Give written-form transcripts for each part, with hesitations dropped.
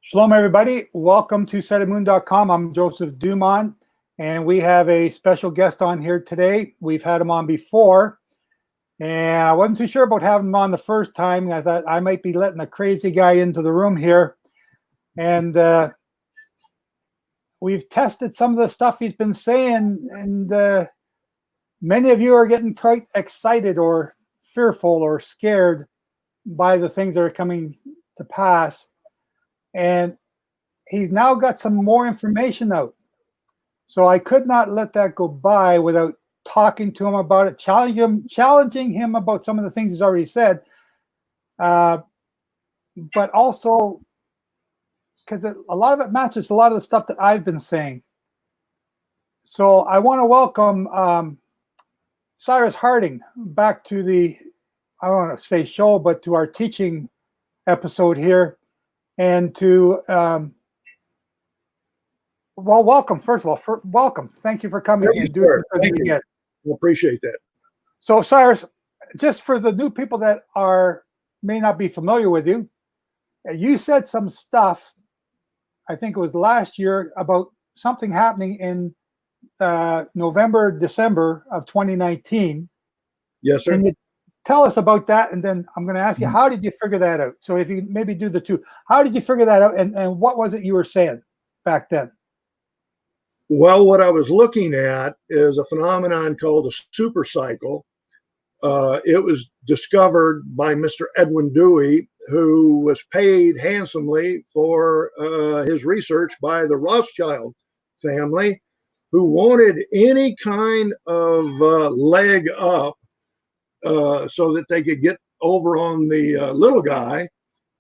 Shalom, everybody. Welcome to setofmoon.com. I'm Joseph Dumont, and we have a special guest on here today. We've had him on before, and I wasn't too sure about having him on the first time. I thought I might be letting a crazy guy into the room here. And we've tested some of the stuff he's been saying, and many of you are getting quite excited or fearful or scared by the things that are coming to pass. And he's now got some more information out. So I could not let that go by without talking to him about it, challenging him about some of the things he's already said. But also, because a lot of it matches a lot of the stuff that I've been saying. So I want to welcome Cyrus Harding back to the, I don't want to say show, but to our teaching episode here. And to, well, welcome, first of all, welcome. Thank you for coming and doing it again. I appreciate that. So, Cyrus, just for the new people that may not be familiar with you, you said some stuff, I think it was last year, about something happening in November, December of 2019. Yes, sir. Can you tell us about that, and then I'm going to ask you, how did you figure that out? So if you maybe do the two, how did you figure that out, and what was it you were saying back then? Well, what I was looking at is a phenomenon called a supercycle. It was discovered by Mr. Edwin Dewey, who was paid handsomely for his research by the Rothschild family, who wanted any kind of leg up so that they could get over on the little guy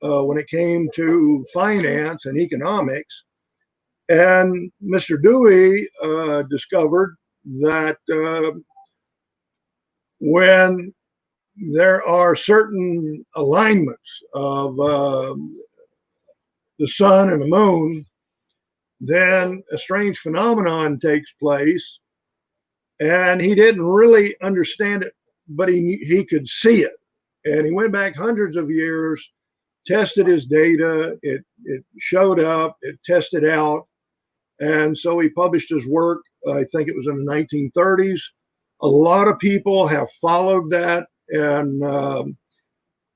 when it came to finance and economics. And Mr. Dewey discovered that when there are certain alignments of the sun and the moon, then a strange phenomenon takes place. And he didn't really understand it, but he could see it. And he went back hundreds of years, tested his data, it showed up, it tested out. And so he published his work, I think it was in the 1930s. A lot of people have followed that. And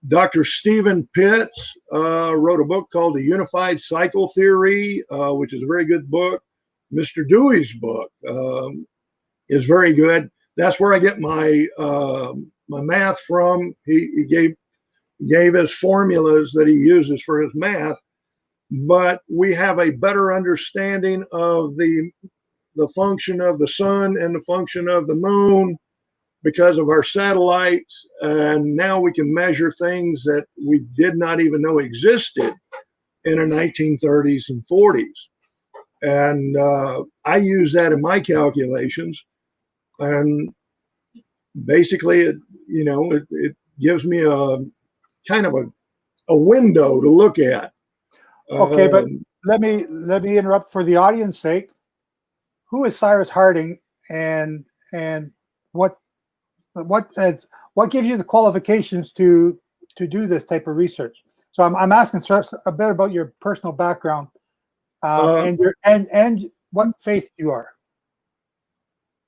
Dr. Stephen Pitts wrote a book called The Unified Cycle Theory, which is a very good book. Mr. Dewey's book is very good. That's where I get my my math from. He gave us formulas that he uses for his math, but we have a better understanding of the function of the sun and the function of the moon because of our satellites, and now we can measure things that we did not even know existed in the 1930s and 40s. And I use that in my calculations. And basically, it gives me a kind of a window to look at. Okay, but let me interrupt for the audience sake. Who is Cyrus Harding, and what gives you the qualifications to do this type of research? So I'm asking a bit about your personal background and what faith you are.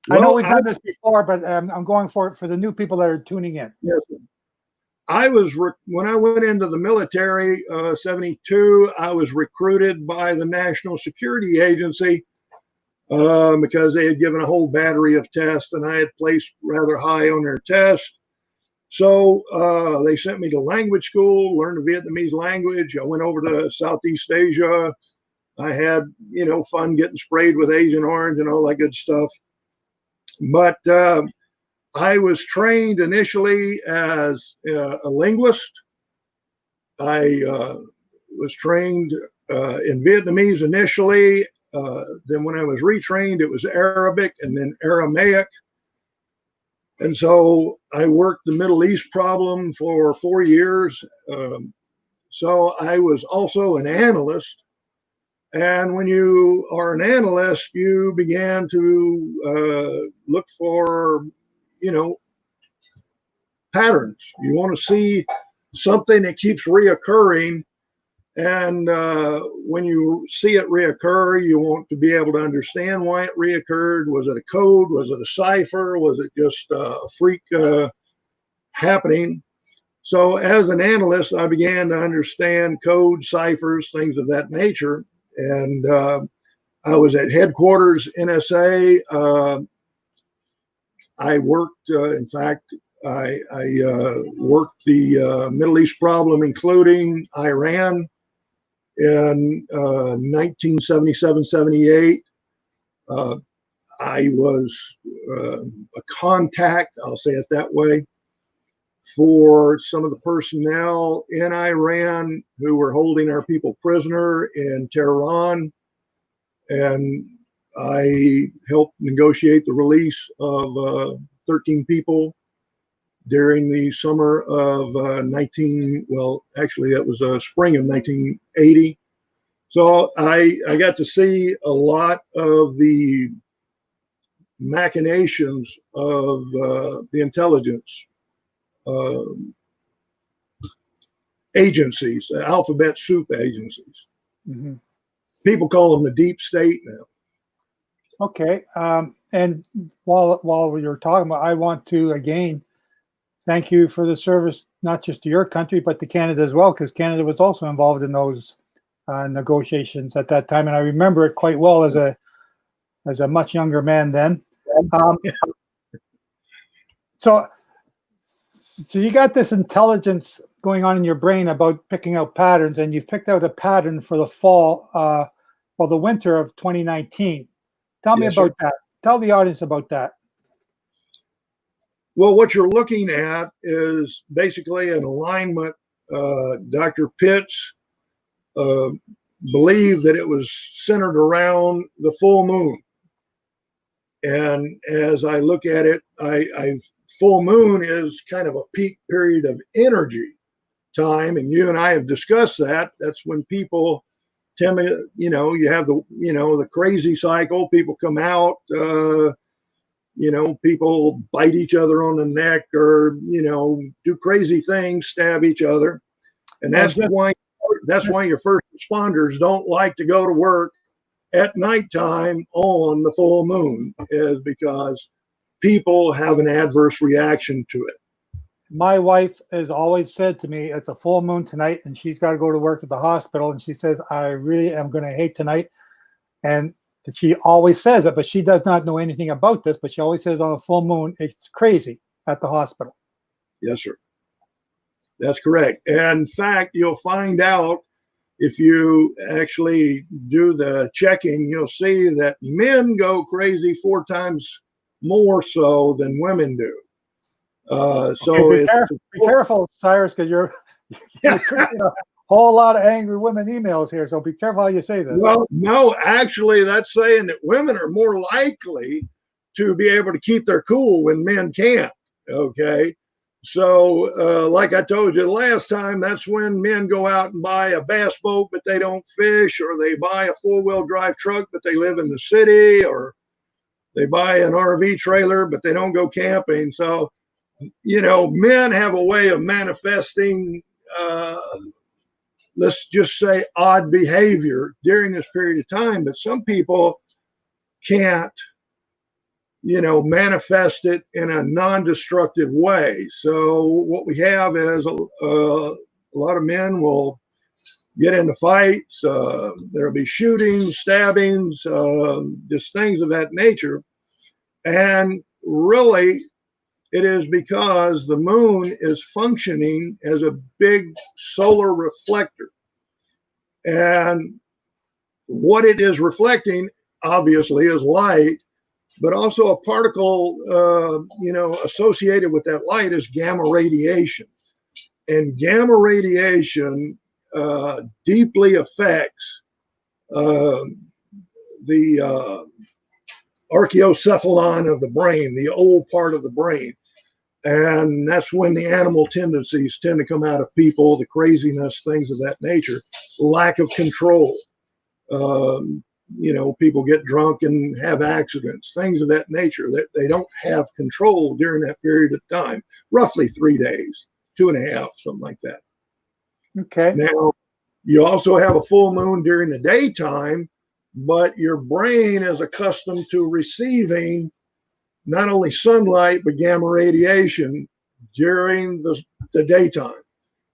Well, I know we've done this before, but I'm going for it for the new people that are tuning in. Yes. When I went into the military, 72, I was recruited by the National Security Agency because they had given a whole battery of tests and I had placed rather high on their test. So they sent me to language school, learned the Vietnamese language. I went over to Southeast Asia. I had, fun getting sprayed with Agent Orange and all that good stuff. But I was trained initially as a linguist. I was trained in Vietnamese initially. Then when I was retrained, it was Arabic and then Aramaic. And so I worked the Middle East problem for 4 years. So I was also an analyst. And when you are an analyst, you began to look for, patterns. You want to see something that keeps reoccurring And when you see it reoccur, you want to be able to understand why it reoccurred. Was it a code? Was it a cipher? Was it just a freak happening? So as an analyst, I began to understand codes, ciphers, things of that nature. And I was at headquarters, NSA. I worked, in fact, I worked the Middle East problem, including Iran, in 1977-78. I was a contact, I'll say it that way, for some of the personnel in Iran who were holding our people prisoner in Tehran. And I helped negotiate the release of 13 people during the summer of actually that was spring of 1980. So I got to see a lot of the machinations of the intelligence agencies, alphabet soup agencies. Mm-hmm. People call them the deep state now. Okay. And while you're talking about, I want to again thank you for the service, not just to your country, but to Canada as well, because Canada was also involved in those negotiations at that time. And I remember it quite well as a much younger man then. So you got this intelligence going on in your brain about picking out patterns, and you've picked out a pattern for the fall, the winter of 2019. Tell me about that. Tell the audience about that. Well, what you're looking at is basically an alignment. Dr. Pitts believed that it was centered around the full moon. And as I look at it, full moon is kind of a peak period of energy time. And you and I have discussed that. That's when people tend to, you have the crazy cycle. People come out, people bite each other on the neck or, do crazy things, stab each other. And that's why your first responders don't like to go to work at nighttime on the full moon, is because people have an adverse reaction to it. My wife has always said to me, it's a full moon tonight, and she's got to go to work at the hospital. And she says, I really am going to hate tonight. And she always says it, but she does not know anything about this. But she always says on a full moon, it's crazy at the hospital. Yes, sir. That's correct. And in fact, you'll find out if you actually do the checking, you'll see that men go crazy 4 times more so than women do. Okay, be careful, Cyrus, because you're creating a whole lot of angry women emails here. So be careful how you say this. Well, no, actually, that's saying that women are more likely to be able to keep their cool when men can't. Okay. So like I told you last time, that's when men go out and buy a bass boat, but they don't fish, or they buy a 4-wheel drive truck, but they live in the city, or they buy an RV trailer, but they don't go camping. So, men have a way of manifesting, let's just say, odd behavior during this period of time. But some people can't, manifest it in a non-destructive way. So what we have is a lot of men will get into fights. There'll be shootings, stabbings, just things of that nature. And really, it is because the moon is functioning as a big solar reflector. And what it is reflecting, obviously, is light, but also a particle, associated with that light is gamma radiation. And gamma radiation deeply affects the archaeocephalon of the brain, the old part of the brain. And that's when the animal tendencies tend to come out of people, the craziness, things of that nature, lack of control. People get drunk and have accidents, things of that nature, that they don't have control during that period of time, roughly 3 days, 2.5, something like that. Okay. Now, You also have a full moon during the daytime, but your brain is accustomed to receiving not only sunlight, but gamma radiation during the daytime.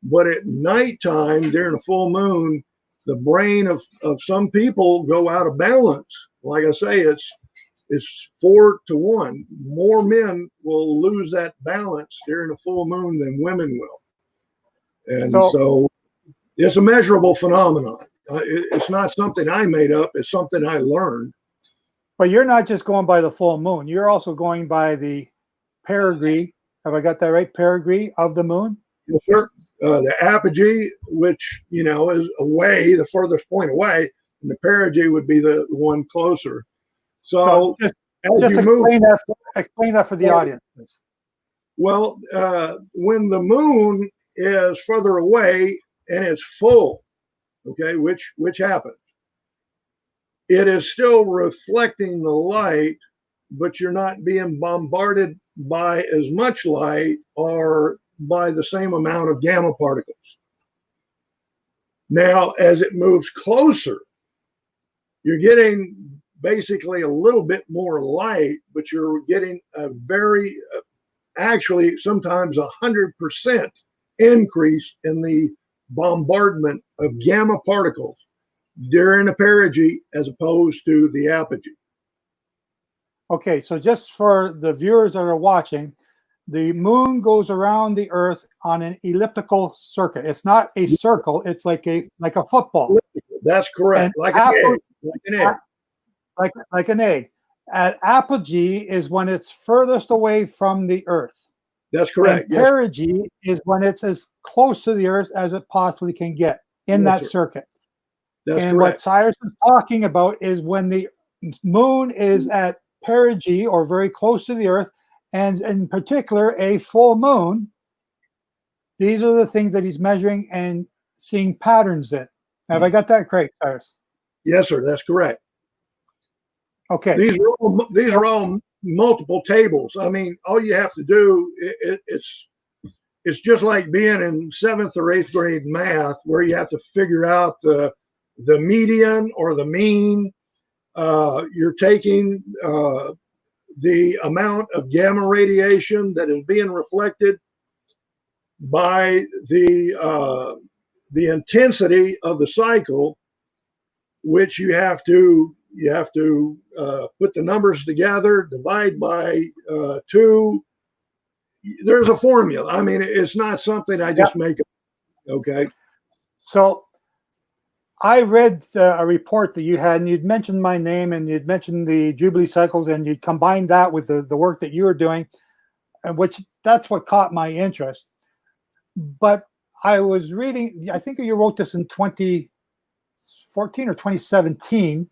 But at nighttime, during a full moon, the brain of some people go out of balance. Like I say, it's 4-to-1. More men will lose that balance during a full moon than women will. And so it's a measurable phenomenon. It's not something I made up. It's something I learned. But you're not just going by the full moon. You're also going by the perigee. Have I got that right? Perigee of the moon? Yes, sir. The apogee, which, is away, the furthest point away, and the perigee would be the one closer. So just explain that for the audience, please. Well, when the moon is further away and it's full, okay, which happens, it is still reflecting the light, but you're not being bombarded by as much light or by the same amount of gamma particles. Now, as it moves closer, you're getting basically a little bit more light, but you're getting a very, actually sometimes 100% increase in the bombardment of gamma particles during the perigee as opposed to the apogee. Okay, so just for the viewers that are watching, the moon goes around the Earth on an elliptical circuit. It's not a circle. It's like a football. That's correct. Like an egg. Like an egg. At apogee is when it's furthest away from the Earth. That's correct. And perigee is when it's as close to the Earth as it possibly can get in that circuit. That's and correct. What Cyrus is talking about is when the moon is at perigee or very close to the Earth, and in particular a full moon. These are the things that he's measuring and seeing patterns in. Have I got that correct, Cyrus? Yes, sir. That's correct. Okay. These are all multiple tables. I mean, all you have to do, it's just like being in 7th or 8th grade math, where you have to figure out the median or the mean. You're taking the amount of gamma radiation that is being reflected by the intensity of the cycle, which you have to put the numbers together, divide by 2. There's a formula. I mean, it's not something I just make up. Okay. So I read a report that you had, and you'd mentioned my name, and you'd mentioned the Jubilee cycles, and you'd combined that with the work that you were doing, which that's what caught my interest. But I was reading, I think you wrote this in 2014 or 2017.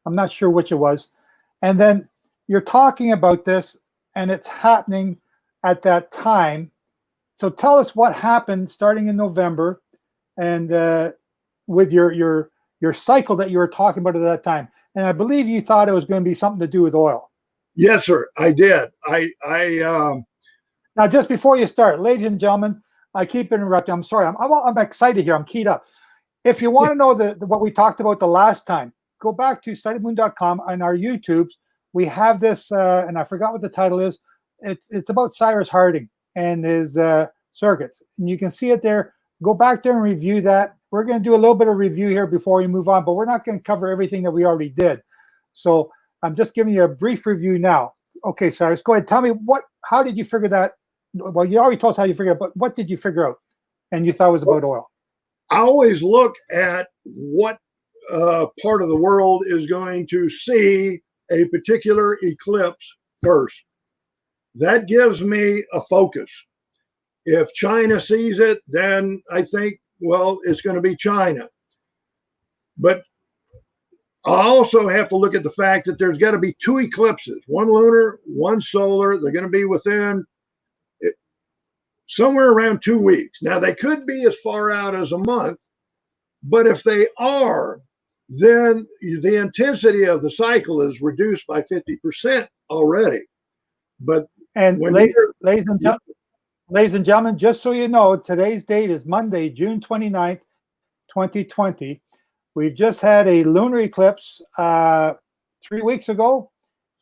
I'm not sure which it was. And then you're talking about this, and it's happening at that time. So tell us what happened starting in November, and with your cycle that you were talking about at that time. And I believe you thought it was going to be something to do with oil. Yes, sir. I did. Now, just before you start, ladies and gentlemen, I keep interrupting. I'm sorry. I'm excited here. I'm keyed up. If you want to know what we talked about the last time, go back to studymoon.com on our YouTubes. We have this, and I forgot what the title is. It's about Cyrus Harding and his circuits. And you can see it there. Go back there and review that. We're going to do a little bit of review here before we move on, but we're not going to cover everything that we already did. So I'm just giving you a brief review now. Okay, Cyrus, go ahead. Tell me how did you figure that? Well, you already told us how you figured it, but what did you figure out? And you thought it was about oil. I always look at what part of the world is going to see a particular eclipse first. That gives me a focus. If China sees it, then I think, well, it's going to be China. But I also have to look at the fact that there's got to be 2 eclipses, one lunar, one solar. They're going to be within somewhere around 2 weeks. Now, they could be as far out as a month, but if they are, then the intensity of the cycle is reduced by 50% already. But ladies and gentlemen, just so you know, today's date is Monday, June 29th, 2020. We've just had a lunar eclipse 3 weeks ago,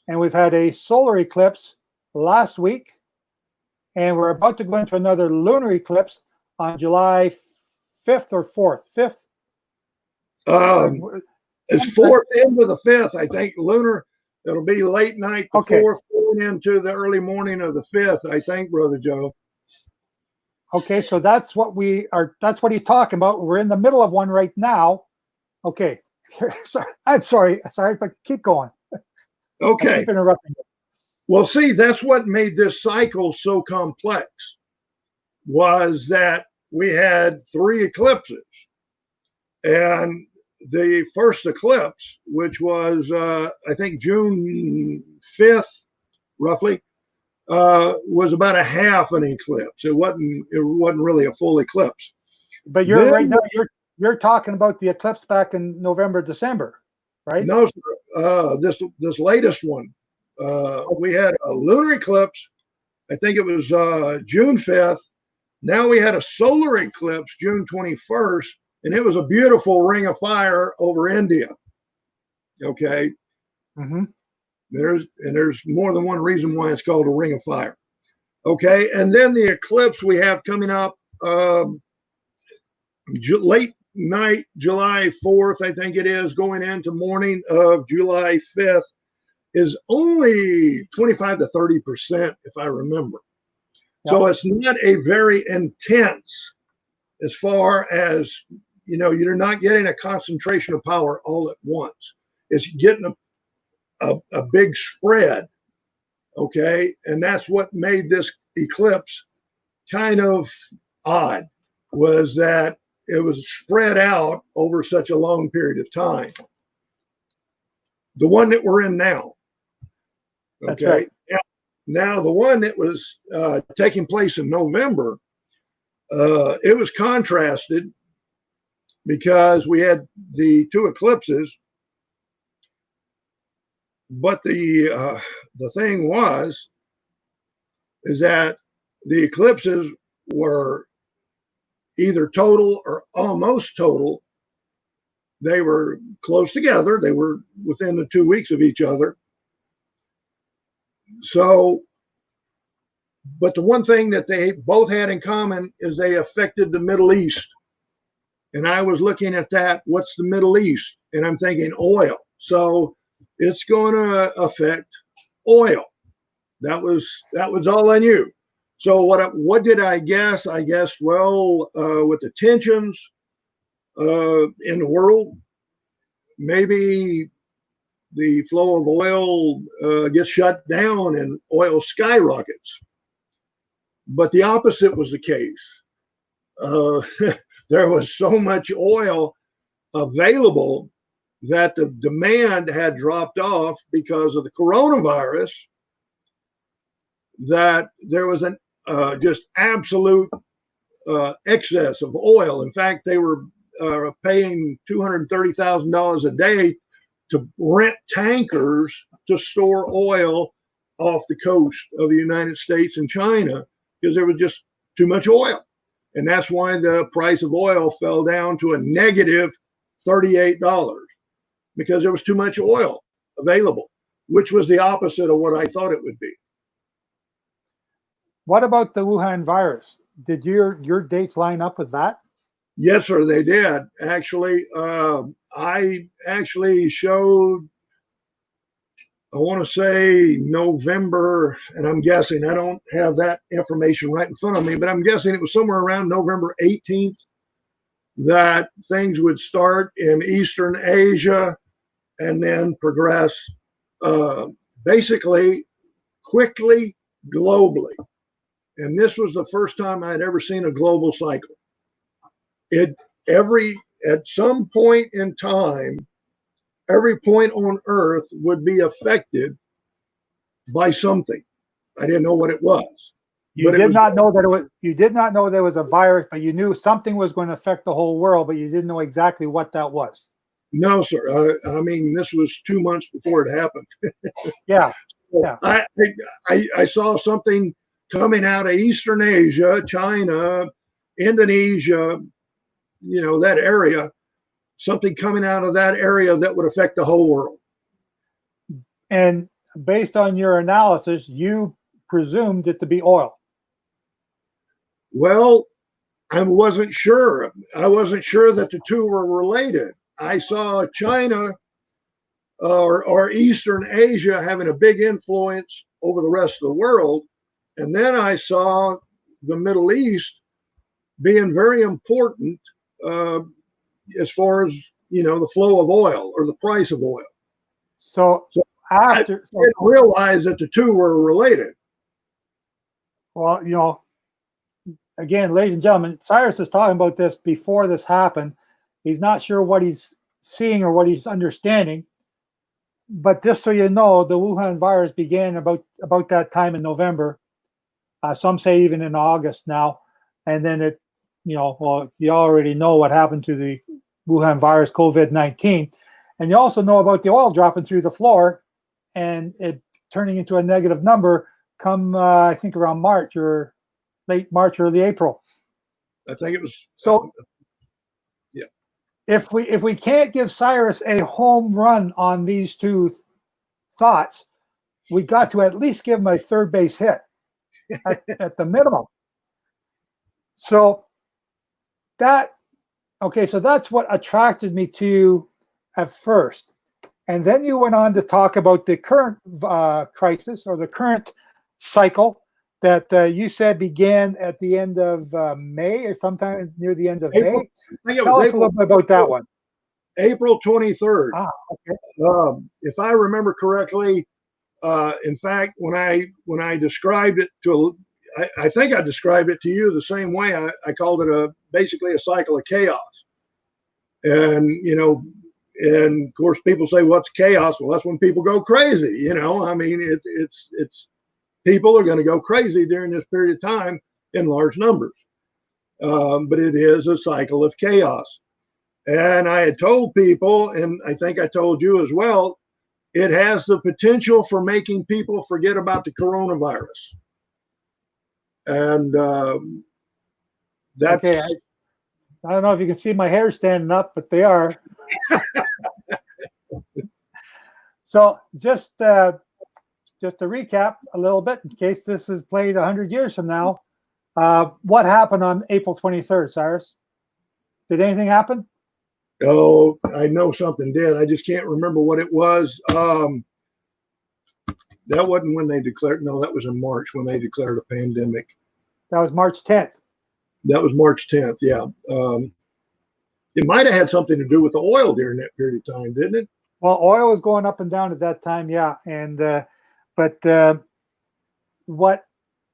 and we've had a solar eclipse last week, and we're about to go into another lunar eclipse on July 5th or 4th. 5th? It's 4th into the 5th, I think, lunar. It'll be late night the 4th, going into the early morning of the 5th, I think, Brother Joe. Okay, so that's what that's what he's talking about. We're in the middle of one right now. Okay. I'm sorry, but keep going. Okay. I keep interrupting you. Well, see, that's what made this cycle so complex, was that we had 3 eclipses. And the first eclipse, which was, I think, June 5th, roughly, was about a half an eclipse. It wasn't really a full eclipse. But right now you're talking about the eclipse back in November, December, right? No, sir. This latest one, we had a lunar eclipse. I think it was June 5th. Now we had a solar eclipse June 21st, and it was a beautiful ring of fire over India. Okay. Mm-hmm. There's more than one reason why it's called a ring of fire. Okay. And then the eclipse we have coming up late night, July 4th, I think it is, going into morning of July 5th, is only 25 to 30%, if I remember. Yep. So it's not a very intense, as far as, you're not getting a concentration of power all at once. It's getting a big spread. Okay. And that's what made this eclipse kind of odd, was that it was spread out over such a long period of time. The one that we're in now. Okay. That's right. Now the one that was taking place in November, it was contrasted because we had the 2 eclipses. But the thing is that the eclipses were either total or almost total. They were close together. They were within the 2 weeks of each other. So, but the one thing that they both had in common is they affected the Middle East. And I was looking at that. What's the Middle East? And I'm thinking oil. So it's going to affect oil. That was all I knew. So what did I guess? I guessed, well, with the tensions in the world, maybe the flow of oil gets shut down and oil skyrockets. But the opposite was the case. There was so much oil available that the demand had dropped off because of the coronavirus, that there was an just absolute excess of oil. In fact, they were paying $230,000 a day to rent tankers to store oil off the coast of the United States and China, because there was just too much oil. And that's why the price of oil fell down to a negative $38, because there was too much oil available, which was the opposite of what I thought it would be. What about the Wuhan virus? Did your dates line up with that? Yes, sir, they did. Actually, I actually showed, I want to say November, and I'm guessing, I don't have that information right in front of me, but I'm guessing it was somewhere around November 18th that things would start in Eastern Asia and then progress basically quickly globally. And this was the first time I'd ever seen a global cycle. At some point in time, every point on Earth would be affected by something. I didn't know what it was. You did not know there was a virus, but you knew something was going to affect the whole world, but you didn't know exactly what that was. No, sir. I mean, this was 2 months before it happened. Yeah. I saw something coming out of Eastern Asia, China, Indonesia, that area, something coming out of that area that would affect the whole world. And based on your analysis, you presumed it to be oil. Well, I wasn't sure. I wasn't sure that the two were related. I saw China or Eastern Asia having a big influence over the rest of the world. And then I saw the Middle East being very important as far as, the flow of oil or the price of oil. So I didn't realize that the two were related. Well, again, ladies and gentlemen, Cyrus is talking about this before this happened. He's not sure what he's seeing or what he's understanding. But just so you know, the Wuhan virus began about that time in November. Some say even in August now. And then it, you already know what happened to the Wuhan virus, COVID-19. And you also know about the oil dropping through the floor and it turning into a negative number come, I think, around March or late March, early April. I think it was. So, yeah. If we can't give Cyrus a home run on these two thoughts, we got to at least give him a third base hit at the minimum. So that's what attracted me to you at first. And then you went on to talk about the current crisis or the current cycle that you said began at the end of May or sometime near the end of May. Tell us a little bit about that one. April 23rd. Okay. If I remember correctly, in fact, when I described it I think I described it to you the same way. I called it basically a cycle of chaos. And, and of course people say, what's chaos? Well, that's when people go crazy. I mean, it's people are going to go crazy during this period of time in large numbers. But it is a cycle of chaos. And I had told people, and I think I told you as well, it has the potential for making people forget about the coronavirus. And that's... Okay, I don't know if you can see my hair standing up, but they are. So just to recap a little bit, in case this is played 100 years from now, what happened on April 23rd, Cyrus? Did anything happen? Oh, I know something did. I just can't remember what it was. That wasn't when they declared. No, that was in March when they declared a pandemic. That was March 10th. That was March 10th, yeah. It might have had something to do with the oil during that period of time, didn't it? Well, oil was going up and down at that time, yeah. And but what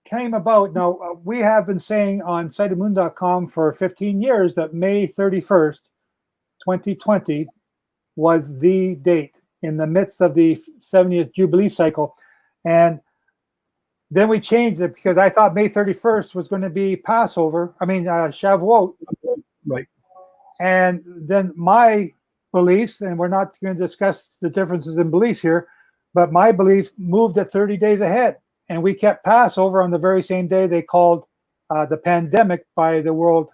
came about, now we have been saying on sightedmoon.com for 15 years that May 31st, 2020 was the date in the midst of the 70th Jubilee cycle. And then we changed it because I thought May 31st was going to be Passover. I mean, Shavuot. Right. And then my beliefs, and we're not going to discuss the differences in beliefs here, but my beliefs moved it 30 days ahead. And we kept Passover on the very same day they called the pandemic by the World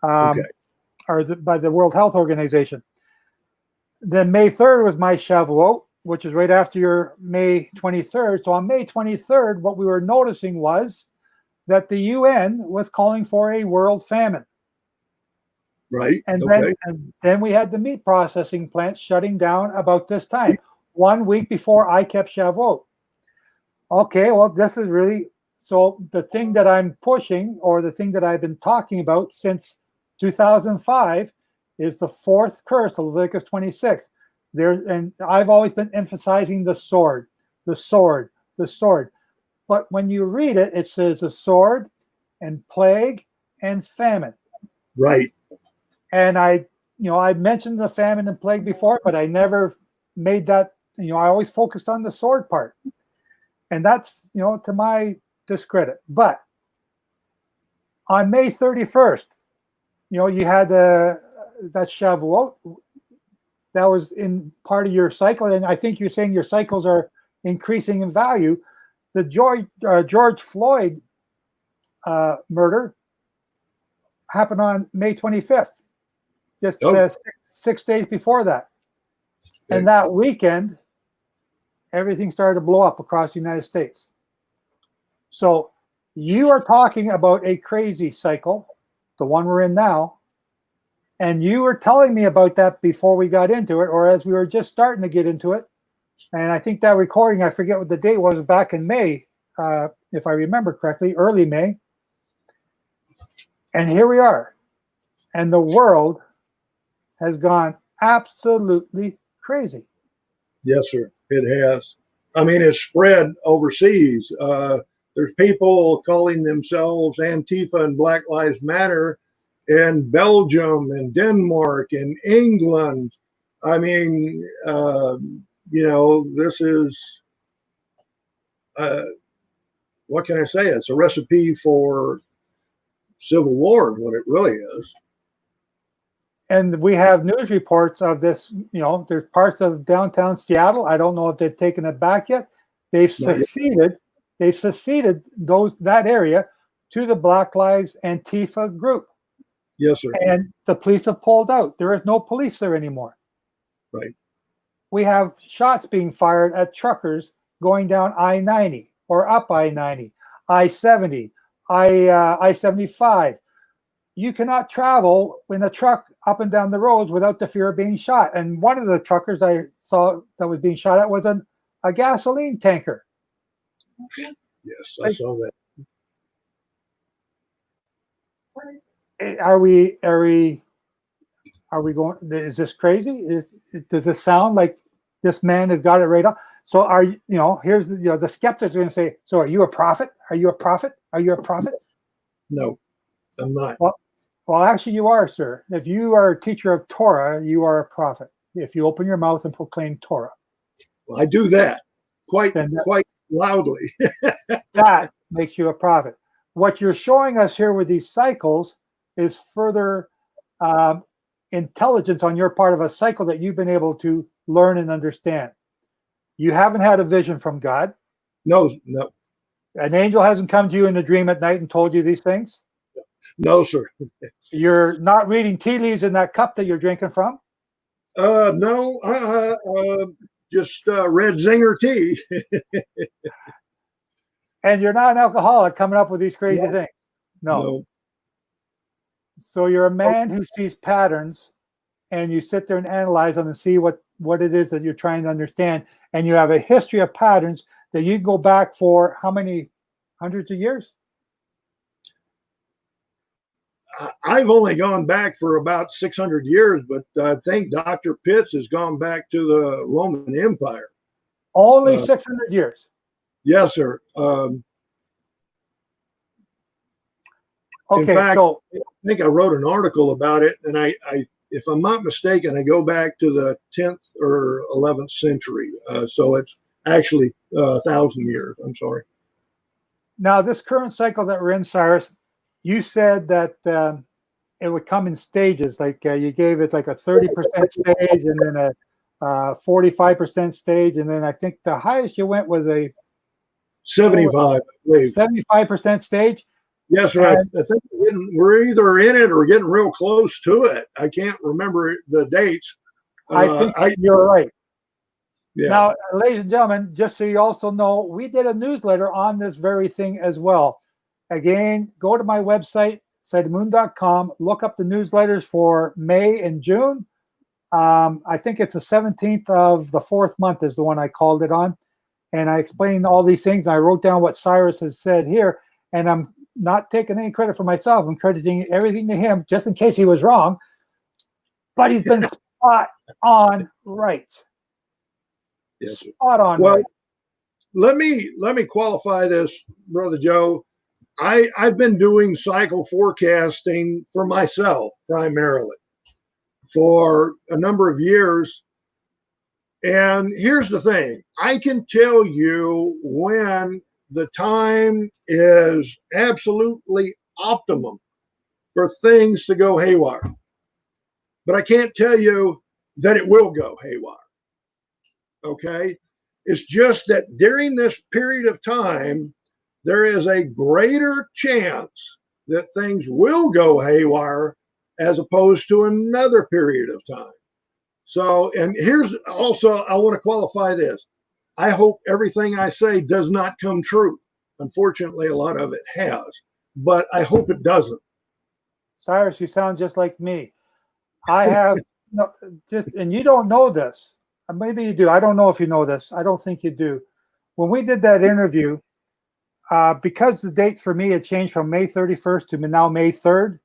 by the World Health Organization. Then May 3rd was my Shavuot, which is right after your May 23rd. So on May 23rd, what we were noticing was that the UN was calling for a world famine. Right. And then we had the meat processing plants shutting down about this time, 1 week before I kept Shavuot. Okay, well, this is really, so the thing that I'm pushing, or the thing that I've been talking about since 2005, is the fourth curse of Leviticus 26. And I've always been emphasizing the sword, the sword, the sword. But when you read it, it says a sword and plague and famine. Right. And I mentioned the famine and plague before, but I never made that, I always focused on the sword part. And that's, to my discredit. But on May 31st, you had that Shavuot. That was in part of your cycle. And I think you're saying your cycles are increasing in value. The George Floyd murder happened on May 25th. just Oh. 6 days before that. Okay. And that weekend, everything started to blow up across the United States. So you are talking about a crazy cycle, the one we're in now, and you were telling me about that before we got into it, or as we were just starting to get into it. And I think that recording, I forget what the date was, back in May, if I remember correctly, early May. And here we are. And the world has gone absolutely crazy. Yes, sir. It has. I mean, it's spread overseas. There's people calling themselves Antifa and Black Lives Matter in Belgium and Denmark and England. I mean, this is, what can I say? It's a recipe for civil war, is what it really is. And we have news reports of this. There's parts of downtown Seattle. I don't know if they've taken it back yet. They've seceded. They seceded that area to the Black Lives Antifa group. Yes, sir. And the police have pulled out. There is no police there anymore. Right. We have shots being fired at truckers going down I-90 or up I-90, I-70, I-75. You cannot travel in a truck up and down the roads without the fear of being shot. And one of the truckers I saw that was being shot at was a gasoline tanker. Yes, I saw that. Are we going? Is this crazy? Does this sound like this man has got it right on? So here's the skeptics are going to say, so are you a prophet? Are you a prophet? Are you a prophet? No, I'm not. Well, actually, you are, sir. If you are a teacher of Torah, you are a prophet. If you open your mouth and proclaim Torah. Well, I do that quite loudly. That makes you a prophet. What you're showing us here with these cycles is further intelligence on your part of a cycle that you've been able to learn and understand. You haven't had a vision from God. No. An angel hasn't come to you in a dream at night and told you these things? No, sir. You're not reading tea leaves in that cup that you're drinking from? No, just red zinger tea. And you're not an alcoholic coming up with these crazy things? No. So you're a man who sees patterns, and you sit there and analyze them and see what it is that you're trying to understand. And you have a history of patterns that you go back for how many hundreds of years? I've only gone back for about 600 years, but I think Dr. Pitts has gone back to the Roman Empire. Only 600 years? Yes, sir. Okay, in fact, I think I wrote an article about it, and I if I'm not mistaken, I go back to the 10th or 11th century. So it's actually 1,000 years. I'm sorry. Now, this current cycle that we're in, Cyrus, you said that it would come in stages. Like you gave it like a 30% stage, and then a 45% stage, and then I think the highest you went was a 75, I believe. 75% stage. Yes, sir. I think we're either in it or getting real close to it. I can't remember the dates. I think you're right. Yeah. Now, ladies and gentlemen, just so you also know, we did a newsletter on this very thing as well. Again, go to my website, sidemoon.com, look up the newsletters for May and June. I think it's the 17th of the 4th month is the one I called it on. And I explained all these things. And I wrote down what Cyrus has said here. And I'm not taking any credit for myself. I'm crediting everything to him, just in case he was wrong. But he's been spot on right. Yes, spot on. Well, right. let me qualify this, Brother Joe. I've been doing cycle forecasting for myself primarily for a number of years. And here's the thing. I can tell you when the time is absolutely optimum for things to go haywire. But I can't tell you that it will go haywire. Okay? It's just that during this period of time, there is a greater chance that things will go haywire as opposed to another period of time. So, and here's also, I want to qualify this. I hope everything I say does not come true. Unfortunately, a lot of it has, but I hope it doesn't. Cyrus, you sound just like me. I have no, just, and you don't know this. Maybe you do. I don't know if you know this. I don't think you do. When we did that interview, because the date for me had changed from May 31st to now May 3rd,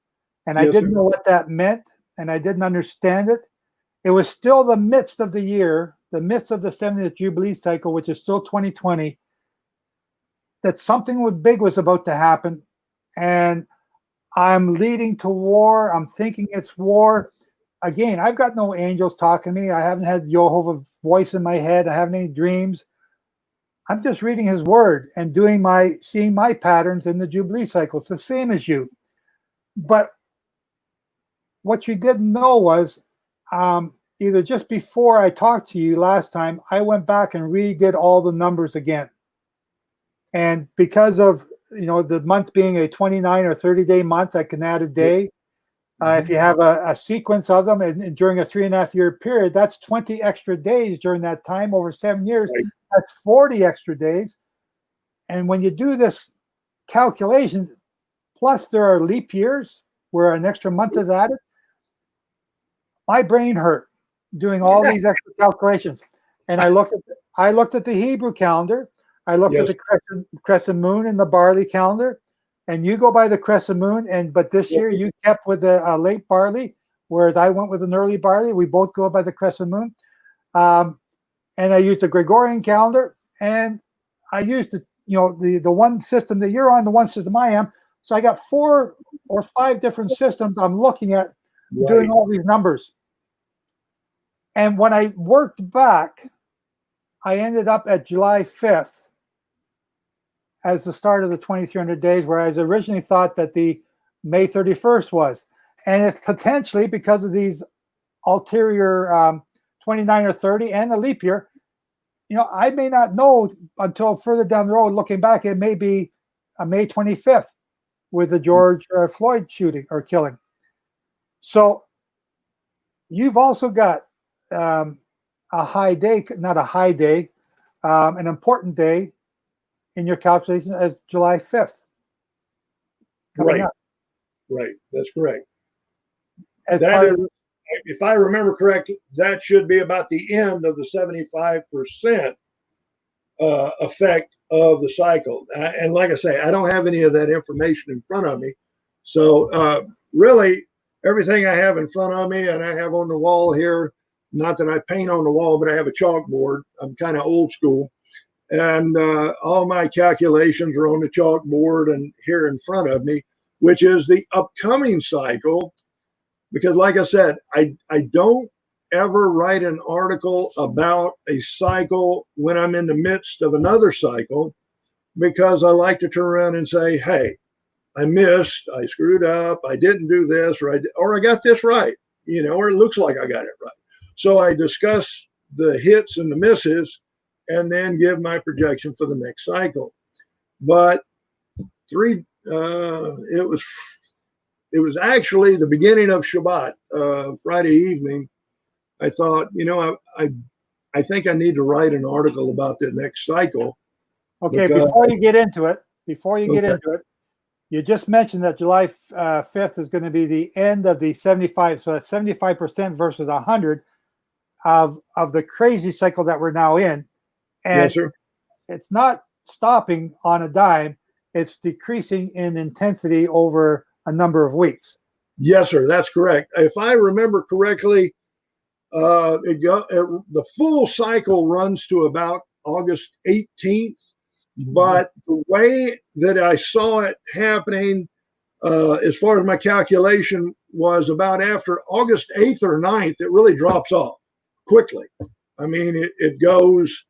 and I didn't know what that meant, and I didn't understand it. It was still the midst of the year, the midst of the 70th Jubilee cycle, which is still 2020, that something big was about to happen. And I'm leading to war. I'm thinking it's war. Again, I've got no angels talking to me. I haven't had Jehovah's voice in my head. I haven't any dreams. I'm just reading his word and seeing my patterns in the Jubilee cycle. It's the same as you. But what you didn't know was either just before I talked to you last time, I went back and redid all the numbers again. And because of the month being a 29 or 30-day month, I can add a day. If you have a sequence of them and during a 3.5-year period, that's 20 extra days during that time over 7 years. Right. That's 40 extra days. And when you do this calculation, plus there are leap years where an extra month is added, my brain hurt doing all these extra calculations. And I looked at the Hebrew calendar. I looked at the crescent moon and the barley calendar, and you go by the crescent moon. But this year you kept with a late barley, whereas I went with an early barley. We both go by the crescent moon. And I used the Gregorian calendar, and I used the one system that you're on, the one system I am. So I got 4 or 5 different systems I'm looking at doing all these numbers. And when I worked back, I ended up at July 5th as the start of the 2300 days, whereas I originally thought that the May 31st was. And it's potentially because of these ulterior 29 or 30 and a leap year. I may not know until further down the road, looking back, it may be a May 25th with the George Floyd shooting or killing. So you've also got a high day, not a high day, an important day in your calculation as July 5th. Right. That's correct. If I remember correctly, that should be about the end of the 75% effect of the cycle. And like I say, I don't have any of that information in front of me. So really, everything I have in front of me and I have on the wall here, not that I paint on the wall, but I have a chalkboard. I'm kind of old school. And all my calculations are on the chalkboard and here in front of me, which is the upcoming cycle. Because like I said, I don't ever write an article about a cycle when I'm in the midst of another cycle, because I like to turn around and say, hey, I missed, I screwed up, I didn't do this, or I got this right, or it looks like I got it right. So I discuss the hits and the misses and then give my projection for the next cycle. But it was actually the beginning of Shabbat, Friday evening. I thought, I think I need to write an article about the next cycle. Okay, before you get into it, you just mentioned that July 5th is going to be the end of the 75. So that's 75% versus 100 of the crazy cycle that we're now in. And yes, sir. It's not stopping on a dime. It's decreasing in intensity over a number of weeks. Yes, sir. That's correct. If I remember correctly, the full cycle runs to about August 18th. But the way that I saw it happening, as far as my calculation, was about after August 8th or 9th, it really drops off quickly. I mean, it goes,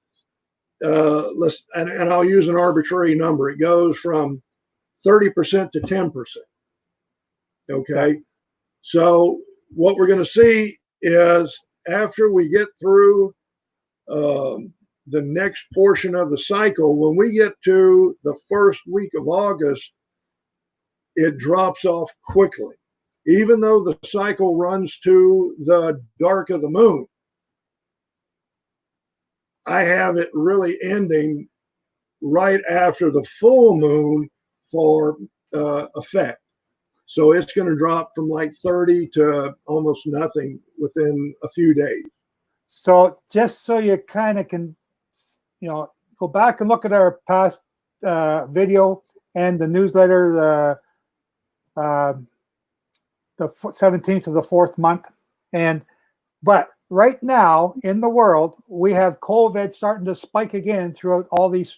and I'll use an arbitrary number. It goes from 30% to 10%. Okay. So what we're going to see is after we get through the next portion of the cycle, when we get to the first week of August, it drops off quickly. even though the cycle runs to the dark of the moon, I have it really ending right after the full moon for effect. So it's going to drop from like 30 to almost nothing within a few days. So just so you kind of can, go back and look at our past video and the newsletter, the 17th of the 4th month. But right now in the world, we have COVID starting to spike again throughout all these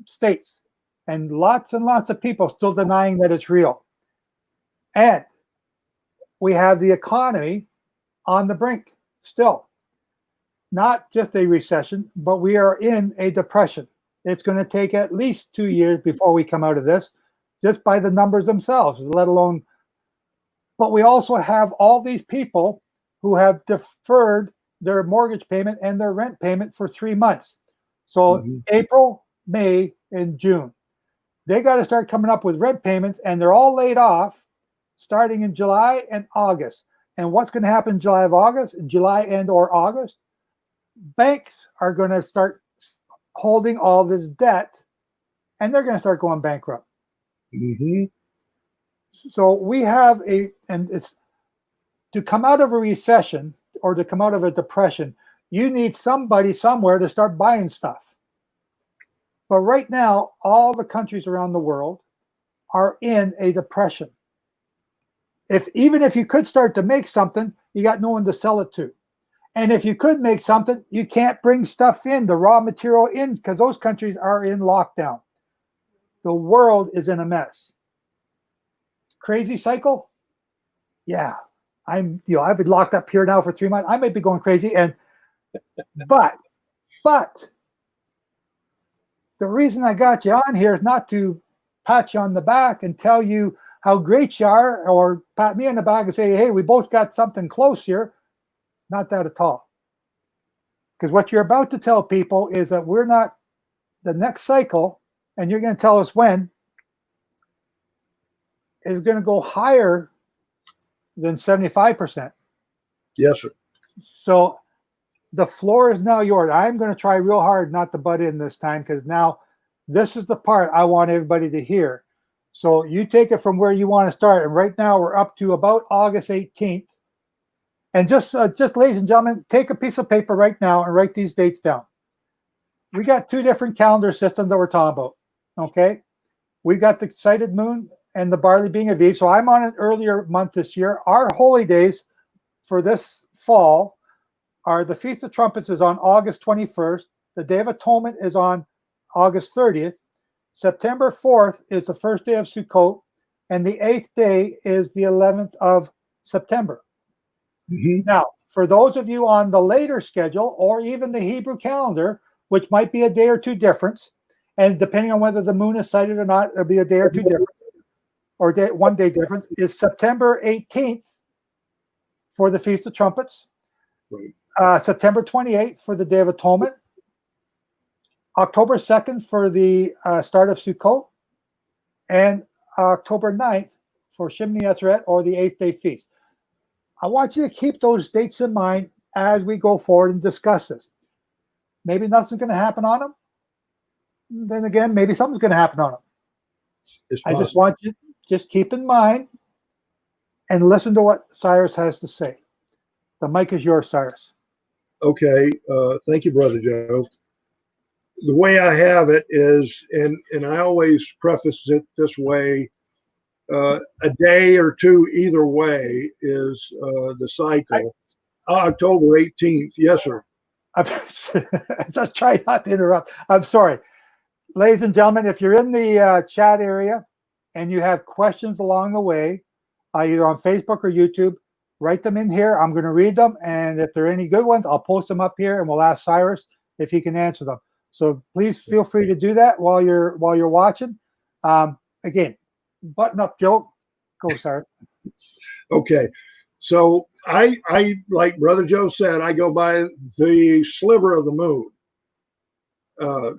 states, and lots of people still denying that it's real. And we have the economy on the brink still. Not just a recession, but we are in a depression. It's going to take at least 2 years before we come out of this, just by the numbers themselves, let alone. But we also have all these people who have deferred their mortgage payment and their rent payment for 3 months. So April, May, and June. They got to start coming up with rent payments, and they're all laid off starting in July and August. And what's going to happen in July and or August? Banks are going to start holding all this debt, and they're going to start going bankrupt. So we have it's to come out of a recession or to come out of a depression, you need somebody somewhere to start buying stuff. But right now, all the countries around the world are in a depression. Even if you could start to make something, you got no one to sell it to. And if you could make something, you can't bring stuff in, the raw material in, because those countries are in lockdown. The world is in a mess. Crazy cycle? Yeah. I've been locked up here now for 3 months. I might be going crazy. But the reason I got you on here is not to pat you on the back and tell you how great you are, or pat me on the back and say, hey, we both got something close here. Not that at all. Because what you're about to tell people is that we're not the next cycle, and you're going to tell us when, is going to go higher than 75%. Yes, sir. So the floor is now yours. I'm going to try real hard not to butt in this time, because now this is the part I want everybody to hear. So you take it from where you want to start. And right now we're up to about August 18th. And just ladies and gentlemen, take a piece of paper right now and write these dates down. We got 2 different calendar systems that we're talking about. Okay. We got the sighted moon and the barley being a V. So I'm on an earlier month this year. Our holy days for this fall are the Feast of Trumpets is on August 21st. The Day of Atonement is on August 30th. September 4th is the first day of Sukkot. And the 8th day is the 11th of September. Now, for those of you on the later schedule, or even the Hebrew calendar, which might be a day or two difference, and depending on whether the moon is sighted or not, it'll be a day or two difference, or 1 day difference, is September 18th for the Feast of Trumpets, September 28th for the Day of Atonement, October 2nd for the start of Sukkot, and October 9th for Shemini Atzeret, or the 8th day feast. I want you to keep those dates in mind as we go forward and discuss this. Maybe nothing's going to happen on them. Then again, maybe something's going to happen on them. I just want you to just keep in mind and listen to what Cyrus has to say. The mic is yours, Cyrus. Okay. Thank you, Brother Joe. The way I have it is, and I always preface it this way, a day or two either way is the cycle. October 18th. Yes, sir. Just try not to interrupt. I'm sorry. Ladies and gentlemen, if you're in the chat area and you have questions along the way, either on Facebook or YouTube, write them in here. I'm going to read them. And if there are any good ones, I'll post them up here and we'll ask Cyrus if he can answer them. So please feel free to do that while you're watching. Again, button up, Joe. Go, Cyrus. Okay. So I like Brother Joe said, I go by the sliver of the moon.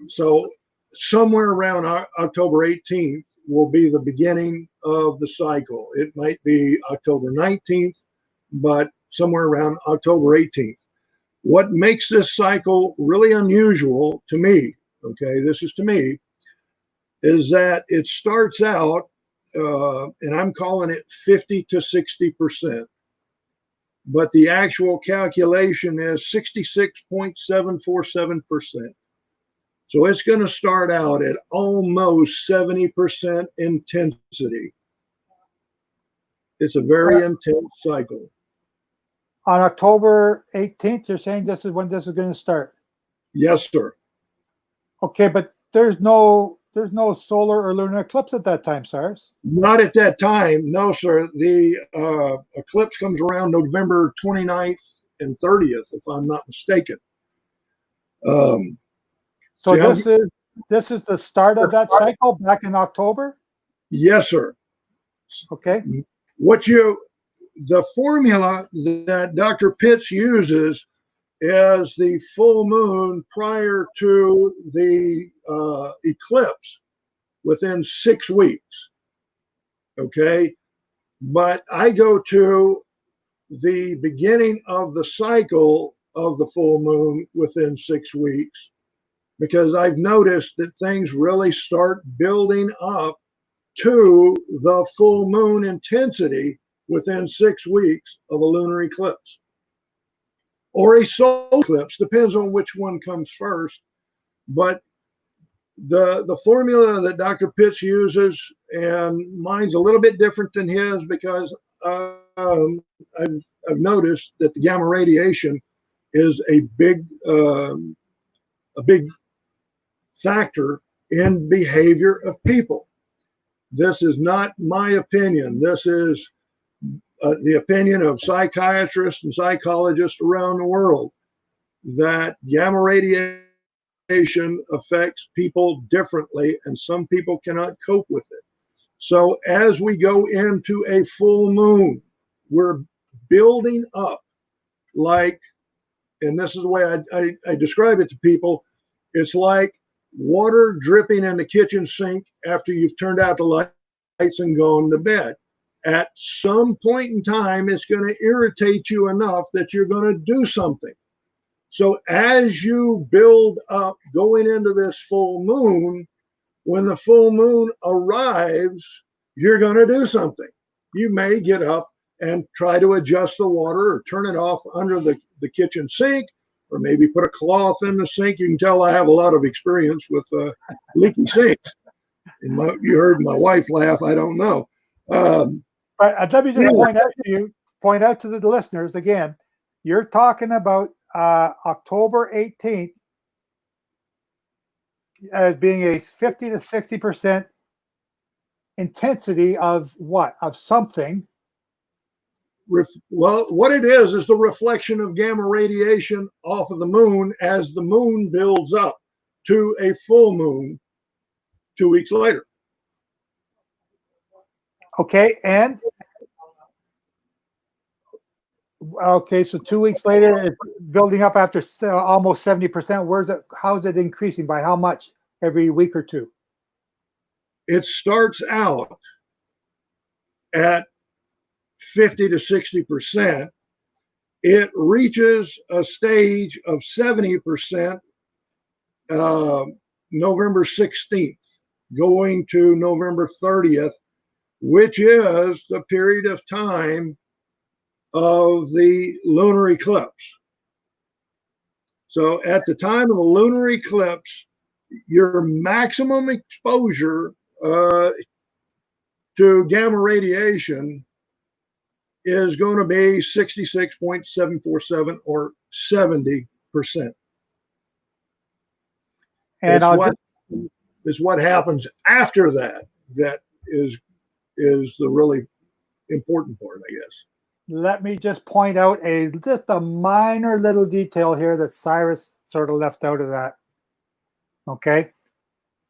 So somewhere around October 18th will be the beginning of the cycle. It might be October 19th, but somewhere around October 18th. What makes this cycle really unusual to me, okay, this is to me, is that it starts out, and I'm calling it 50 to 60%, but the actual calculation is 66.747%. So it's going to start out at almost 70% intensity. It's a very intense cycle. On October 18th, you're saying this is when this is going to start? Yes, sir. Okay, but there's no solar or lunar eclipse at that time, Cyrus. Not at that time, no, sir. The eclipse comes around November 29th and 30th, if I'm not mistaken. So this is the start of that cycle back in October? Yes, sir. Okay. The formula that Dr. Pitts uses is the full moon prior to the eclipse within 6 weeks. Okay. But I go to the beginning of the cycle of the full moon within 6 weeks, because I've noticed that things really start building up to the full moon intensity within 6 weeks of a lunar eclipse or a solar eclipse, depends on which one comes first. But the formula that Dr. Pitts uses, and mine's a little bit different than his, because I've noticed that the gamma radiation is a big factor in behavior of people. This is not my opinion. This is the opinion of psychiatrists and psychologists around the world, that gamma radiation affects people differently, and some people cannot cope with it. So as we go into a full moon, we're building up like, and this is the way I describe it to people, it's like water dripping in the kitchen sink after you've turned out the lights and gone to bed. At some point in time, it's going to irritate you enough that you're going to do something. So as you build up going into this full moon, when the full moon arrives, you're going to do something. You may get up and try to adjust the water or turn it off under the kitchen sink, or maybe put a cloth in the sink. You can tell I have a lot of experience with leaky sinks. And you heard my wife laugh. I don't know. But let me just point out to the listeners again, you're talking about October 18th as being a 50 to 60% intensity of what? Of something. Well, what it is the reflection of gamma radiation off of the moon as the moon builds up to a full moon 2 weeks later. Okay, and okay, so 2 weeks later, it's building up after almost 70%. Where's it? How's it increasing? By how much every week or two? It starts out at 50 to 60%. It reaches a stage of 70% November 16th, going to November 30th, which is the period of time of the lunar eclipse. So at the time of the lunar eclipse, your maximum exposure to gamma radiation is going to be 66.747 or 70%. And what happens after that is the really important part, I guess. Let me just point out just a minor little detail here that Cyrus sort of left out of that. Okay.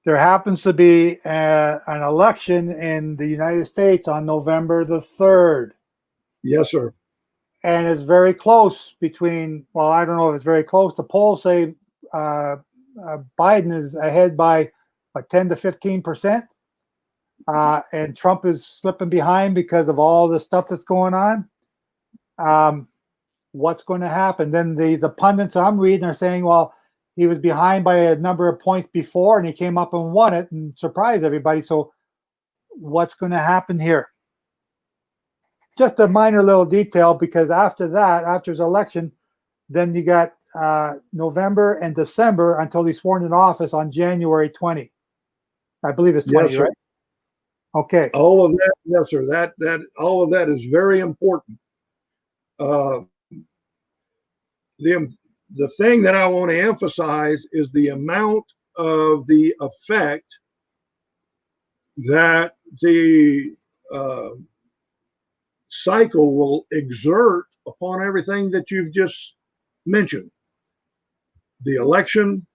There happens to be an election in the United States on November the 3rd. Yes, sir. And it's very close between, well, I don't know if it's very close. The polls say Biden is ahead by like 10 to 15%. And Trump is slipping behind because of all the stuff that's going on. What's going to happen? Then the pundits I'm reading are saying, well, he was behind by a number of points before and he came up and won it and surprised everybody. So what's going to happen here? Just a minor little detail, because after that, after his election, then you got November and December until he's sworn in office on January 20. I believe it's 20, Yes, sir. right? Okay. All of that, yes, sir. That all of that is very important. The thing that I want to emphasize is the amount of the effect that the cycle will exert upon everything that you've just mentioned. The election,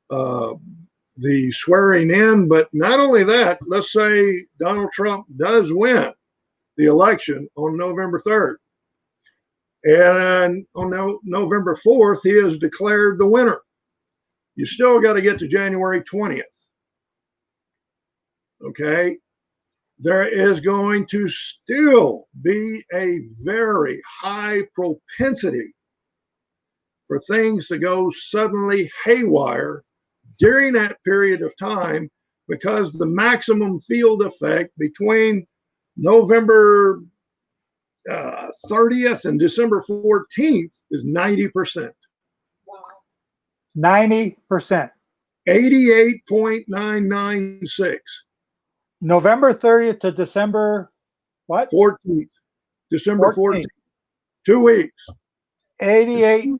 the swearing in, but not only that, let's say Donald Trump does win the election on November 3rd. And on November 4th, he is declared the winner. You still got to get to January 20th. Okay? There is going to still be a very high propensity for things to go suddenly haywire during that period of time, because the maximum field effect between November 30th and December 14th is 90%. Wow. 90%. 88.996. November 30th to December what? 14th. December 14th. 2 weeks. 88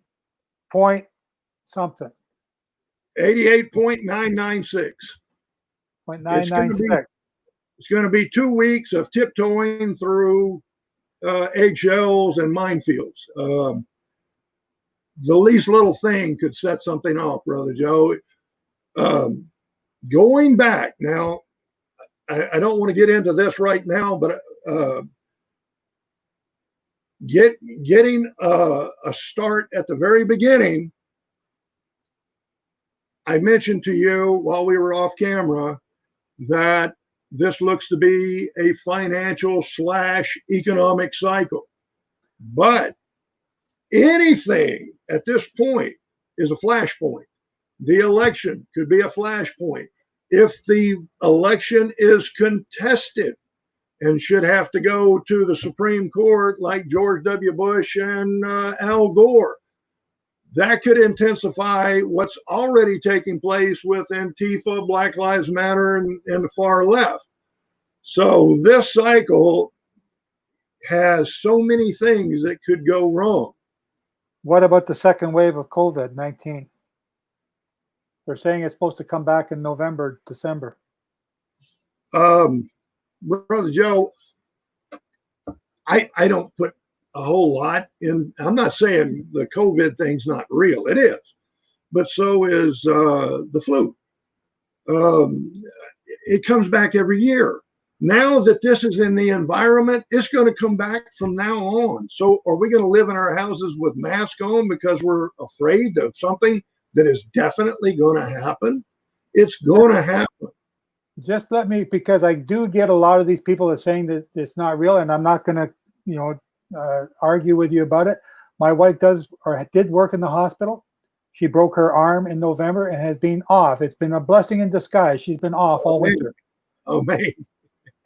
point something. 88.996. 0.996. It's going to be 2 weeks of tiptoeing through eggshells and minefields. The least little thing could set something off, Brother Joe. Going back now, I don't want to get into this right now, but getting a start at the very beginning. I mentioned to you while we were off camera that this looks to be a financial / economic cycle. But anything at this point is a flashpoint. The election could be a flashpoint. If the election is contested and should have to go to the Supreme Court like George W. Bush and Al Gore, that could intensify what's already taking place with Antifa, Black Lives Matter, and the far left. So this cycle has so many things that could go wrong. What about the second wave of COVID-19? They're saying it's supposed to come back in November, December. Brother Joe, I don't put a whole lot in. I'm not saying the COVID thing's not real. It is. But so is the flu. It comes back every year. Now that this is in the environment, it's going to come back from now on. So are we going to live in our houses with masks on because we're afraid of something that is definitely going to happen? It's going to happen. Just let me, because I do get a lot of these people that are saying that it's not real, and I'm not going to, argue with you about it. My wife does or did work in the hospital. She broke her arm in November and has been off. It's been a blessing in disguise. She's been off all winter. Oh, man.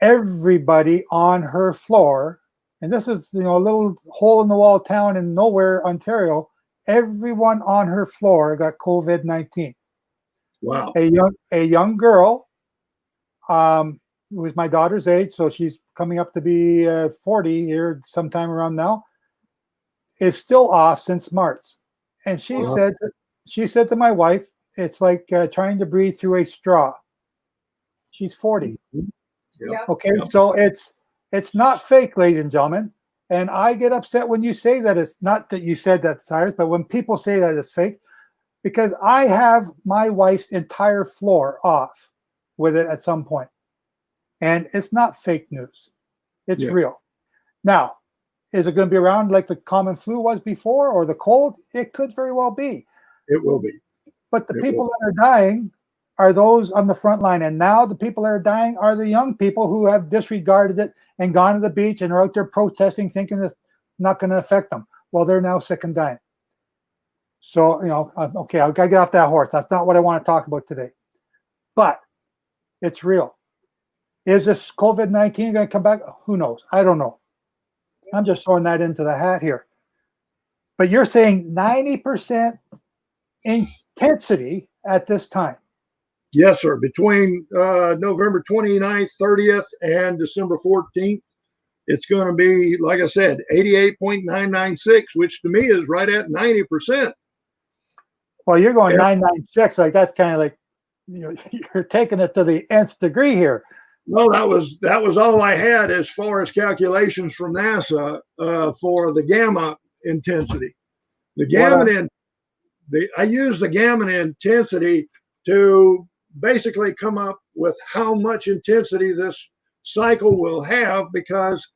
Everybody on her floor, and this is a little hole in the wall town in nowhere, Ontario. Everyone on her floor got COVID-19. Wow. A young girl, who was my daughter's age, so she's coming up to be 40 here sometime around now, is still off since March. And she said to my wife, it's like trying to breathe through a straw. She's 40. Yeah. Okay, so it's not fake, ladies and gentlemen. And I get upset when you say that. It's not that you said that, Cyrus, but when people say that it's fake, because I have my wife's entire floor off with it at some point. And it's not fake news. It's real. Now, is it going to be around like the common flu was before, or the cold? It could very well be. It will be. But the people that are dying are those on the front line. And now the people that are dying are the young people who have disregarded it and gone to the beach and are out there protesting, thinking it's not going to affect them. Well, they're now sick and dying. So, okay, I've got to get off that horse. That's not what I want to talk about today. But it's real. Is this COVID-19 going to come back? Who knows? I don't know. I'm just throwing that into the hat here. But you're saying 90% intensity at this time. Yes, sir. Between November 29th, 30th, and December 14th, it's going to be, like I said, 88.996, which to me is right at 90%. Well, you're going 996. Like that's kind of like you're taking it to the nth degree here. No, that was all I had as far as calculations from NASA for the gamma intensity. The gamma I use the gamma intensity to basically come up with how much intensity this cycle will have, because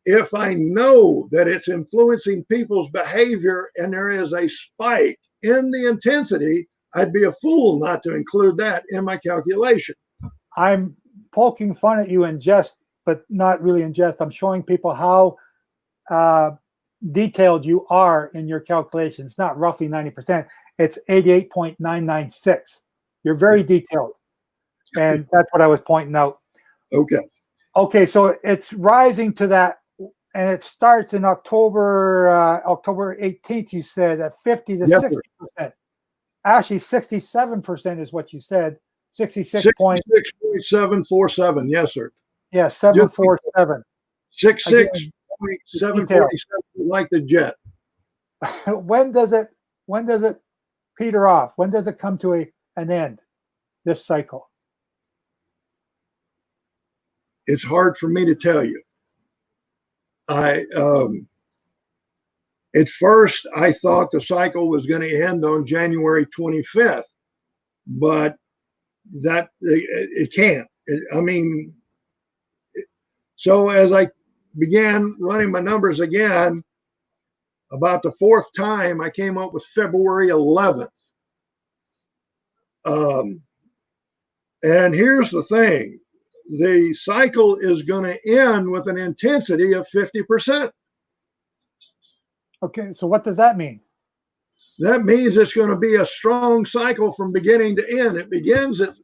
if I know that it's influencing people's behavior and there is a spike in the intensity, I'd be a fool not to include that in my calculation. I'm poking fun at you in jest, but not really in jest. I'm showing people how detailed you are in your calculations. It's not roughly 90%. It's 88.996. You're very detailed. And that's what I was pointing out. Okay. Okay, so it's rising to that, and it starts in October 18th, you said, at 50 to 60%. Actually, 67% is what you said. 66.747. Yes, sir. Yeah, 747. 66.747, like the jet. When does it peter off? When does it come to an end, this cycle? It's hard for me to tell you. At first I thought the cycle was going to end on January 25th, but that it can't. So as I began running my numbers again, about the fourth time I came up with February 11th. And here's the thing. The cycle is going to end with an intensity of 50%. Okay, so what does that mean? That means it's going to be a strong cycle from beginning to end. It begins at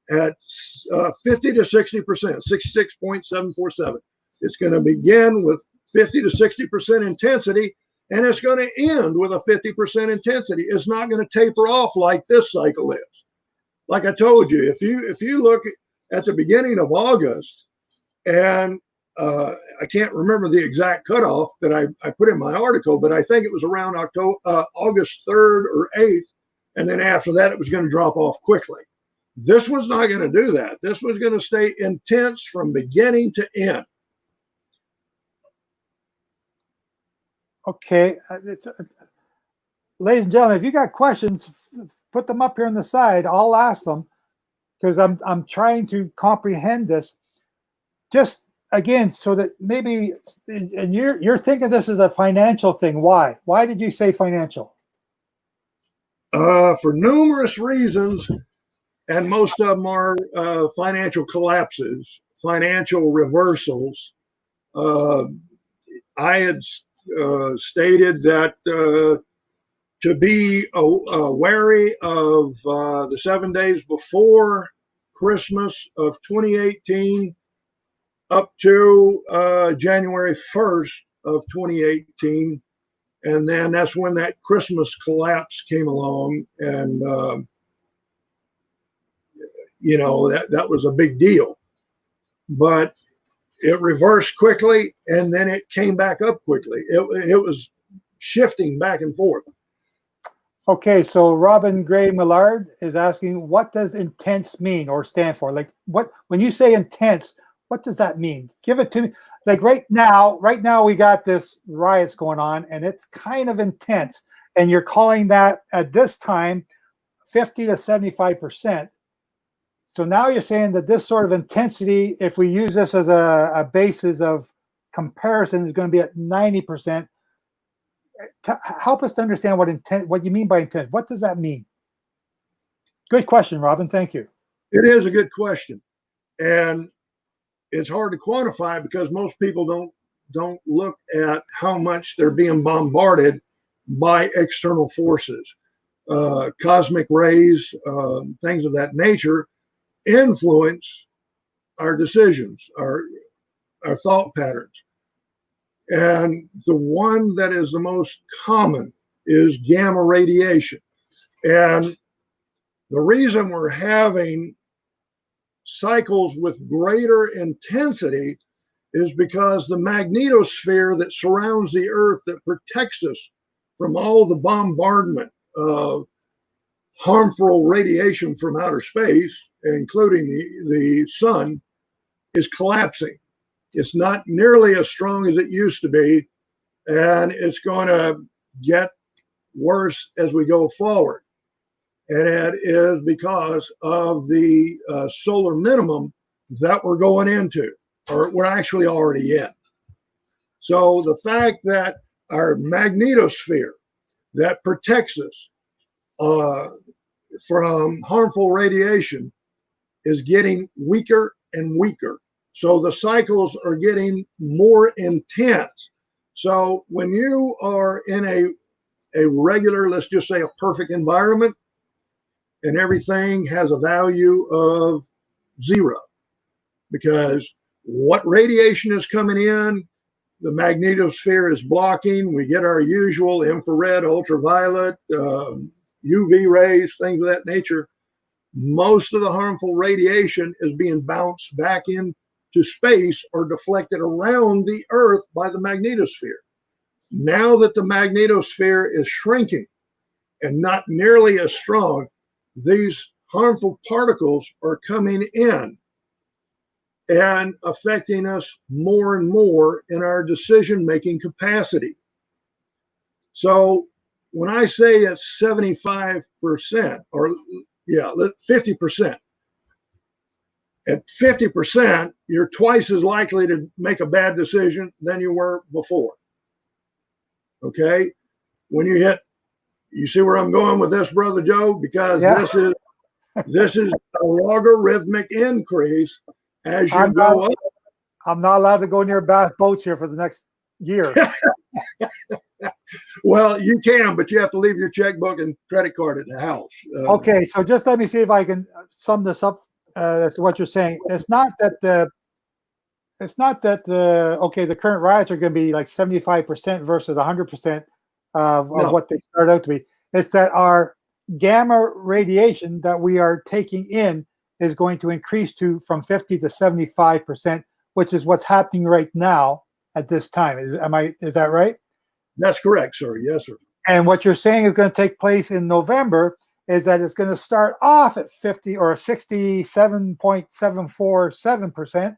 50 to 60%, 66.747. It's going to begin with 50 to 60% intensity, and it's going to end with a 50% intensity. It's not going to taper off like this cycle is. Like I told you, if you look at the beginning of August, and I can't remember the exact cutoff that I put in my article, but I think it was around August 3rd or 8th. And then after that, it was going to drop off quickly. This was not going to do that. This was going to stay intense from beginning to end. Okay. Ladies and gentlemen, if you got questions, put them up here on the side. I'll ask them, because I'm trying to comprehend this. Just again, so that maybe, and you're thinking this is a financial thing. Why? Why did you say financial? For numerous reasons, and most of them are financial collapses, financial reversals. I had stated that to be wary of the 7 days before Christmas of 2018 up to January 1st of 2018. And then that's when that Christmas collapse came along. And, that was a big deal. But it reversed quickly, and then it came back up quickly. It was shifting back and forth. Okay, so Robin Gray Millard is asking, what does intense mean or stand for? Like, when you say intense, what does that mean? Give it to me. Like right now we got this riots going on, and it's kind of intense. And you're calling that at this time 50 to 75%. So now you're saying that this sort of intensity, if we use this as a basis of comparison, is going to be at 90%. Help us to understand what you mean by intense. What does that mean? Good question, Robin. Thank you. It is a good question, and it's hard to quantify because most people don't look at how much they're being bombarded by external forces. Cosmic rays, things of that nature, influence our decisions, our thought patterns. And the one that is the most common is gamma radiation. And the reason we're having cycles with greater intensity is because the magnetosphere that surrounds the Earth, that protects us from all the bombardment of harmful radiation from outer space, including the sun, is collapsing. It's not nearly as strong as it used to be, and it's going to get worse as we go forward. And it is because of the solar minimum that we're going into, or we're actually already in. So the fact that our magnetosphere that protects us from harmful radiation is getting weaker and weaker. So the cycles are getting more intense. So when you are in a regular, let's just say a perfect environment, and everything has a value of 0, because what radiation is coming in, the magnetosphere is blocking. We get our usual infrared, ultraviolet, UV rays, things of that nature. Most of the harmful radiation is being bounced back into space or deflected around the Earth by the magnetosphere. Now that the magnetosphere is shrinking and not nearly as strong, these harmful particles are coming in and affecting us more and more in our decision-making capacity. So when I say it's 75%, or 50%, at 50%, you're twice as likely to make a bad decision than you were before. Okay? When you hit, you see where I'm going with this, Brother Joe? Because this is a logarithmic increase as you go up. I'm not allowed to go near bass boats here for the next year. Well, you can, but you have to leave your checkbook and credit card at the house. Okay, so just let me see if I can sum this up as to what you're saying. It's not that the current riots are going to be like 75% versus 100% of what they start out to be. It's that our gamma radiation that we are taking in is going to increase from 50 to 75%, which is what's happening right now at this time. Is that right? That's correct, sir. Yes, sir. And what you're saying is going to take place in November is that it's going to start off at 50 or 67.747%,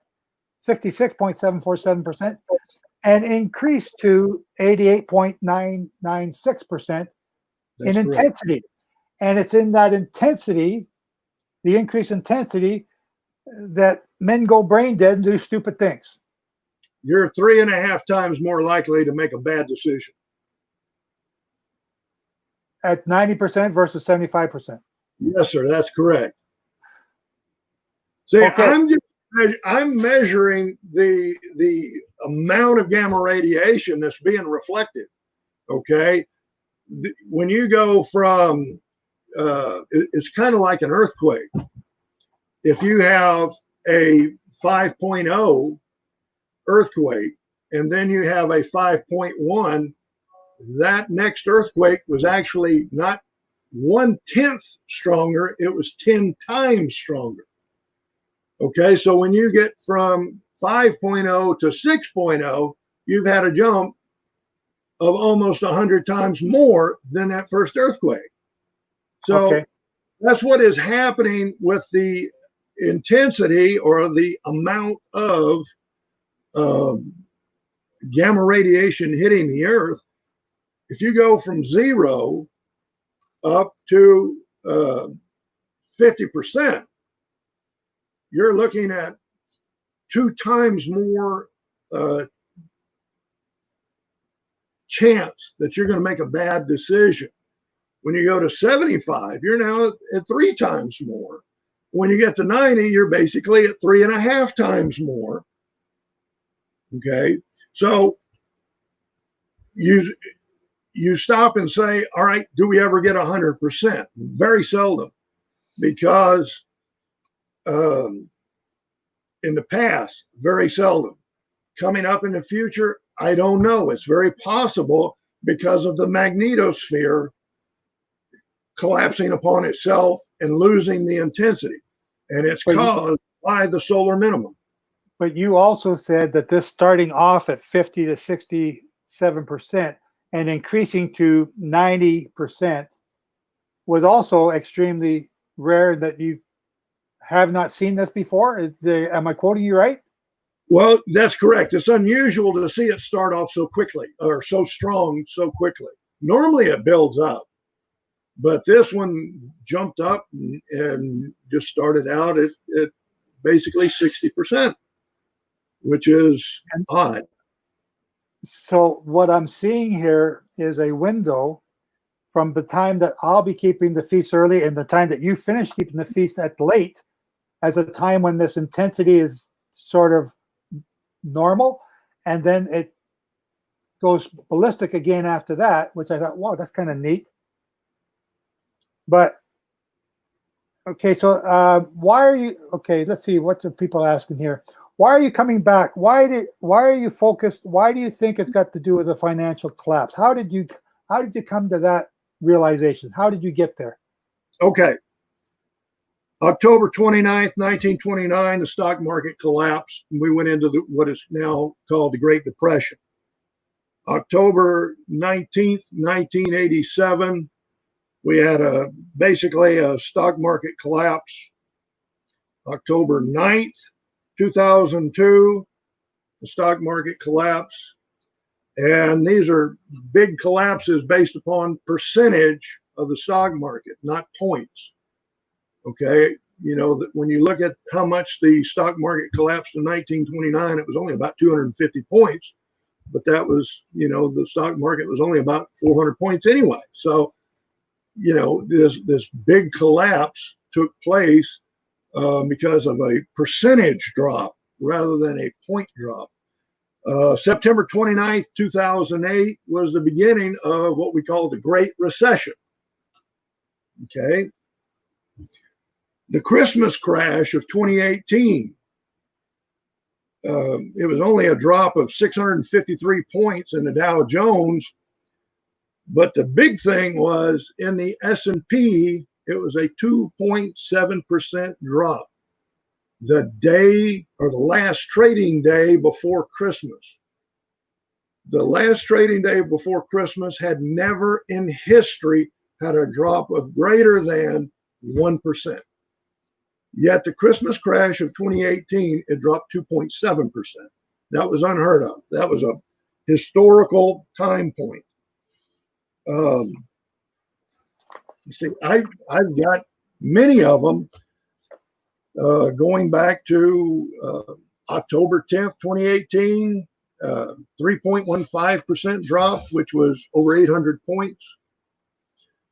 66.747%, and increase to 88.996% in intensity. And it's in that intensity, the increased intensity, that men go brain dead and do stupid things. You're 3.5 times more likely to make a bad decision. At 90% versus 75%. Yes, sir. That's correct. See, okay. I'm measuring the amount of gamma radiation that's being reflected. Okay, when you go from it's kind of like an earthquake. If you have a 5.0 earthquake and then you have a 5.1, that next earthquake was actually not 1/10 stronger, it was 10 times stronger. Okay, so when you get from 5.0 to 6.0, you've had a jump of almost 100 times more than that first earthquake. So that's what is happening with the intensity or the amount of gamma radiation hitting the Earth. If you go from 0 up to 50%, you're looking at 2 times more chance that you're going to make a bad decision. When you go to 75, you're now at 3 times more. When you get to 90, you're basically at 3.5 times more. Okay, so you stop and say, all right, do we ever get 100%? Very seldom, because in the past, very seldom. Coming up in the future, I don't know. It's very possible because of the magnetosphere collapsing upon itself and losing the intensity. And it's caused by the solar minimum. But you also said that this starting off at 50 to 67% and increasing to 90% was also extremely rare, that you have not seen this before. Am I quoting you right? Well, that's correct. It's unusual to see it start off so quickly, or so strong so quickly. Normally it builds up, but this one jumped up and just started out at basically 60%, which is odd. So what I'm seeing here is a window from the time that I'll be keeping the feast early and the time that you finish keeping the feast at late, as a time when this intensity is sort of normal, and then it goes ballistic again after that, which I thought, wow, that's kind of neat. But okay, so why are you, okay, let's see, what are people asking here? Why are you coming back? Why are you focused? Why do you think it's got to do with the financial collapse? How did you come to that realization? How did you get there? Okay. October 29th, 1929, the stock market collapsed. And we went into what is now called the Great Depression. October 19th, 1987, we had basically a stock market collapse. October 9th, 2002, the stock market collapse. And these are big collapses based upon percentage of the stock market, not points. Okay, you know, that when you look at how much the stock market collapsed in 1929, it was only about 250 points. But that was, you know, the stock market was only about 400 points anyway. So, you know, this big collapse took place because of a percentage drop rather than a point drop. September 29th, 2008 was the beginning of what we call the Great Recession. Okay. The Christmas crash of 2018, it was only a drop of 653 points in the Dow Jones. But the big thing was in the S&P, it was a 2.7% drop. The day, or the last trading day before Christmas. The last trading day before Christmas had never in history had a drop of greater than 1%. Yet the Christmas crash of 2018, it dropped 2.7%. That was unheard of. That was a historical time point. You see, I've got many of them going back to October 10th, 2018, 3.15% drop, which was over 800 points.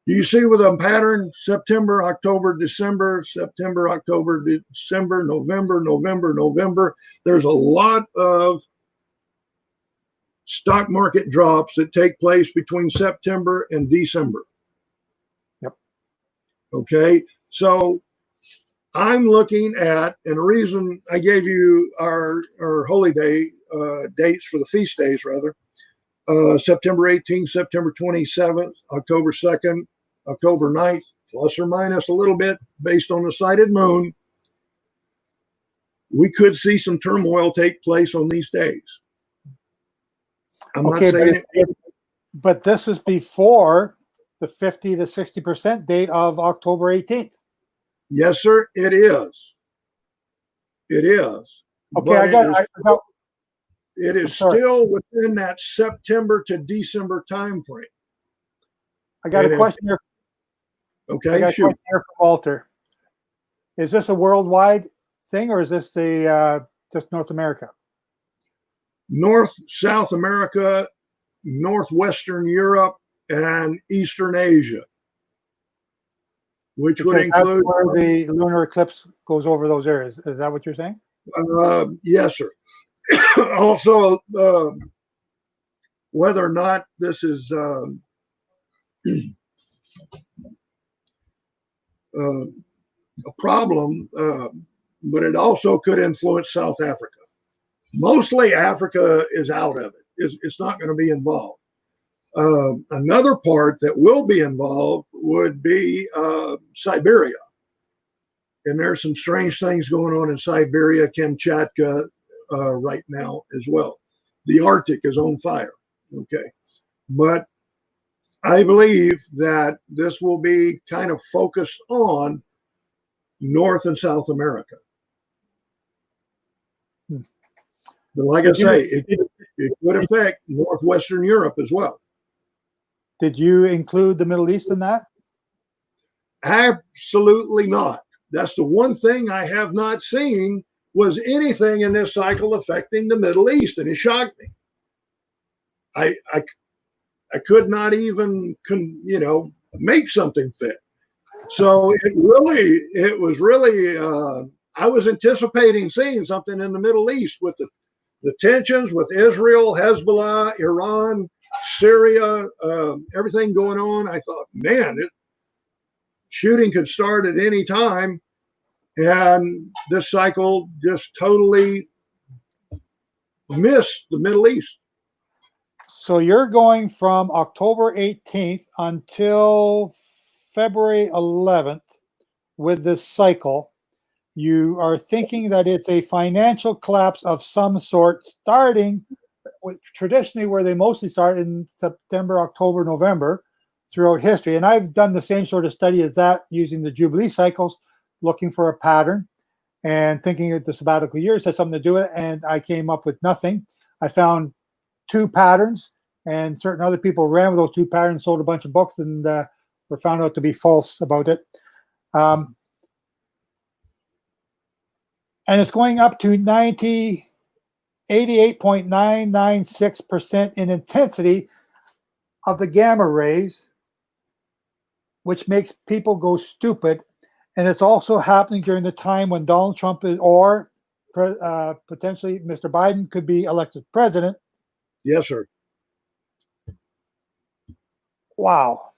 Do you see with a pattern? September, October, December, September, October, December, November, November, November. There's a lot of stock market drops that take place between September and December. Yep. Okay. So I'm looking at, and the reason I gave you our holy day dates for the feast days, rather, September 18th, September 27th, October 2nd, October 9th, plus or minus a little bit based on the sighted moon. We could see some turmoil take place on these days. I'm not saying but this is before the 50 to 60% date of October 18th. Yes, sir, it is. It is. Okay, it is still within that September to December time frame. I got a question here. Okay, I got a question here from Walter. Is this a worldwide thing, or is this just North America? North, South America, Northwestern Europe, and Eastern Asia. which would Because that's include where the lunar eclipse goes over those areas. Is that what you're saying? yes, sir. Also, whether or not this is a problem, but it also could influence South Africa. Mostly Africa is out of it. It's not going to be involved. Another part that will be involved would be Siberia. And there's some strange things going on in Siberia, Kamchatka right now as well. The Arctic is on fire. Okay. But I believe that this will be kind of focused on North and South America. But like I say, it could affect Northwestern Europe as well. Did you include the Middle East in that? Absolutely not. That's the one thing I have not seen was anything in this cycle affecting the Middle East, and it shocked me. I could not even make something fit. So it was really I was anticipating seeing something in the Middle East with the tensions with Israel, Hezbollah, Iran, Syria, everything going on. I thought, man, shooting could start at any time. And this cycle just totally missed the Middle East. So you're going from October 18th until February 11th with this cycle. You are thinking that it's a financial collapse of some sort, starting traditionally where they mostly start in September, October, November throughout history. And I've done the same sort of study as that using the Jubilee cycles, looking for a pattern and thinking that the sabbatical years has something to do with it. And I came up with nothing. I found two patterns, and certain other people ran with those two patterns, sold a bunch of books, and were found out to be false about it. And it's going up to 88.996% in intensity of the gamma rays, which makes people go stupid. And it's also happening during the time when Donald Trump or potentially Mr. Biden could be elected president. Yes, sir. Wow.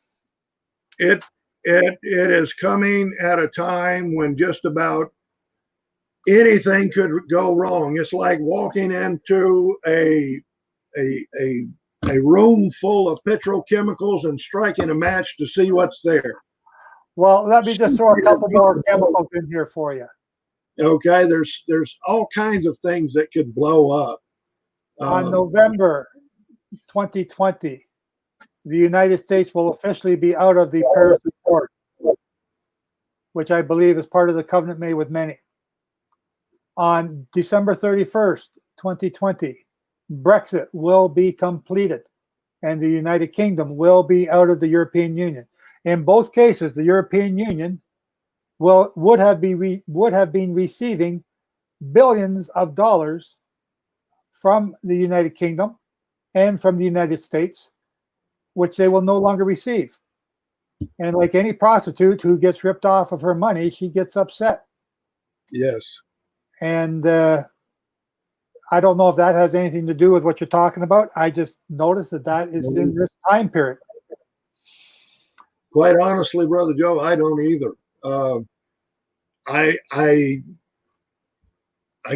It is coming at a time when just about anything could go wrong. It's like walking into a room full of petrochemicals and striking a match to see what's there. Well, let me just throw a couple more chemicals in here for you. Okay, there's all kinds of things that could blow up. On November 2020, the United States will officially be out of the Paris Accord, which I believe is part of the covenant made with many. On December 31st, 2020, Brexit will be completed and the United Kingdom will be out of the European Union. In both cases, the European Union would have been receiving billions of dollars from the United Kingdom and from the United States, which they will no longer receive. And like any prostitute who gets ripped off of her money, she gets upset. Yes. And I don't know if that has anything to do with what you're talking about. I just noticed that is in this time period. Quite honestly, Brother Joe, I don't either. I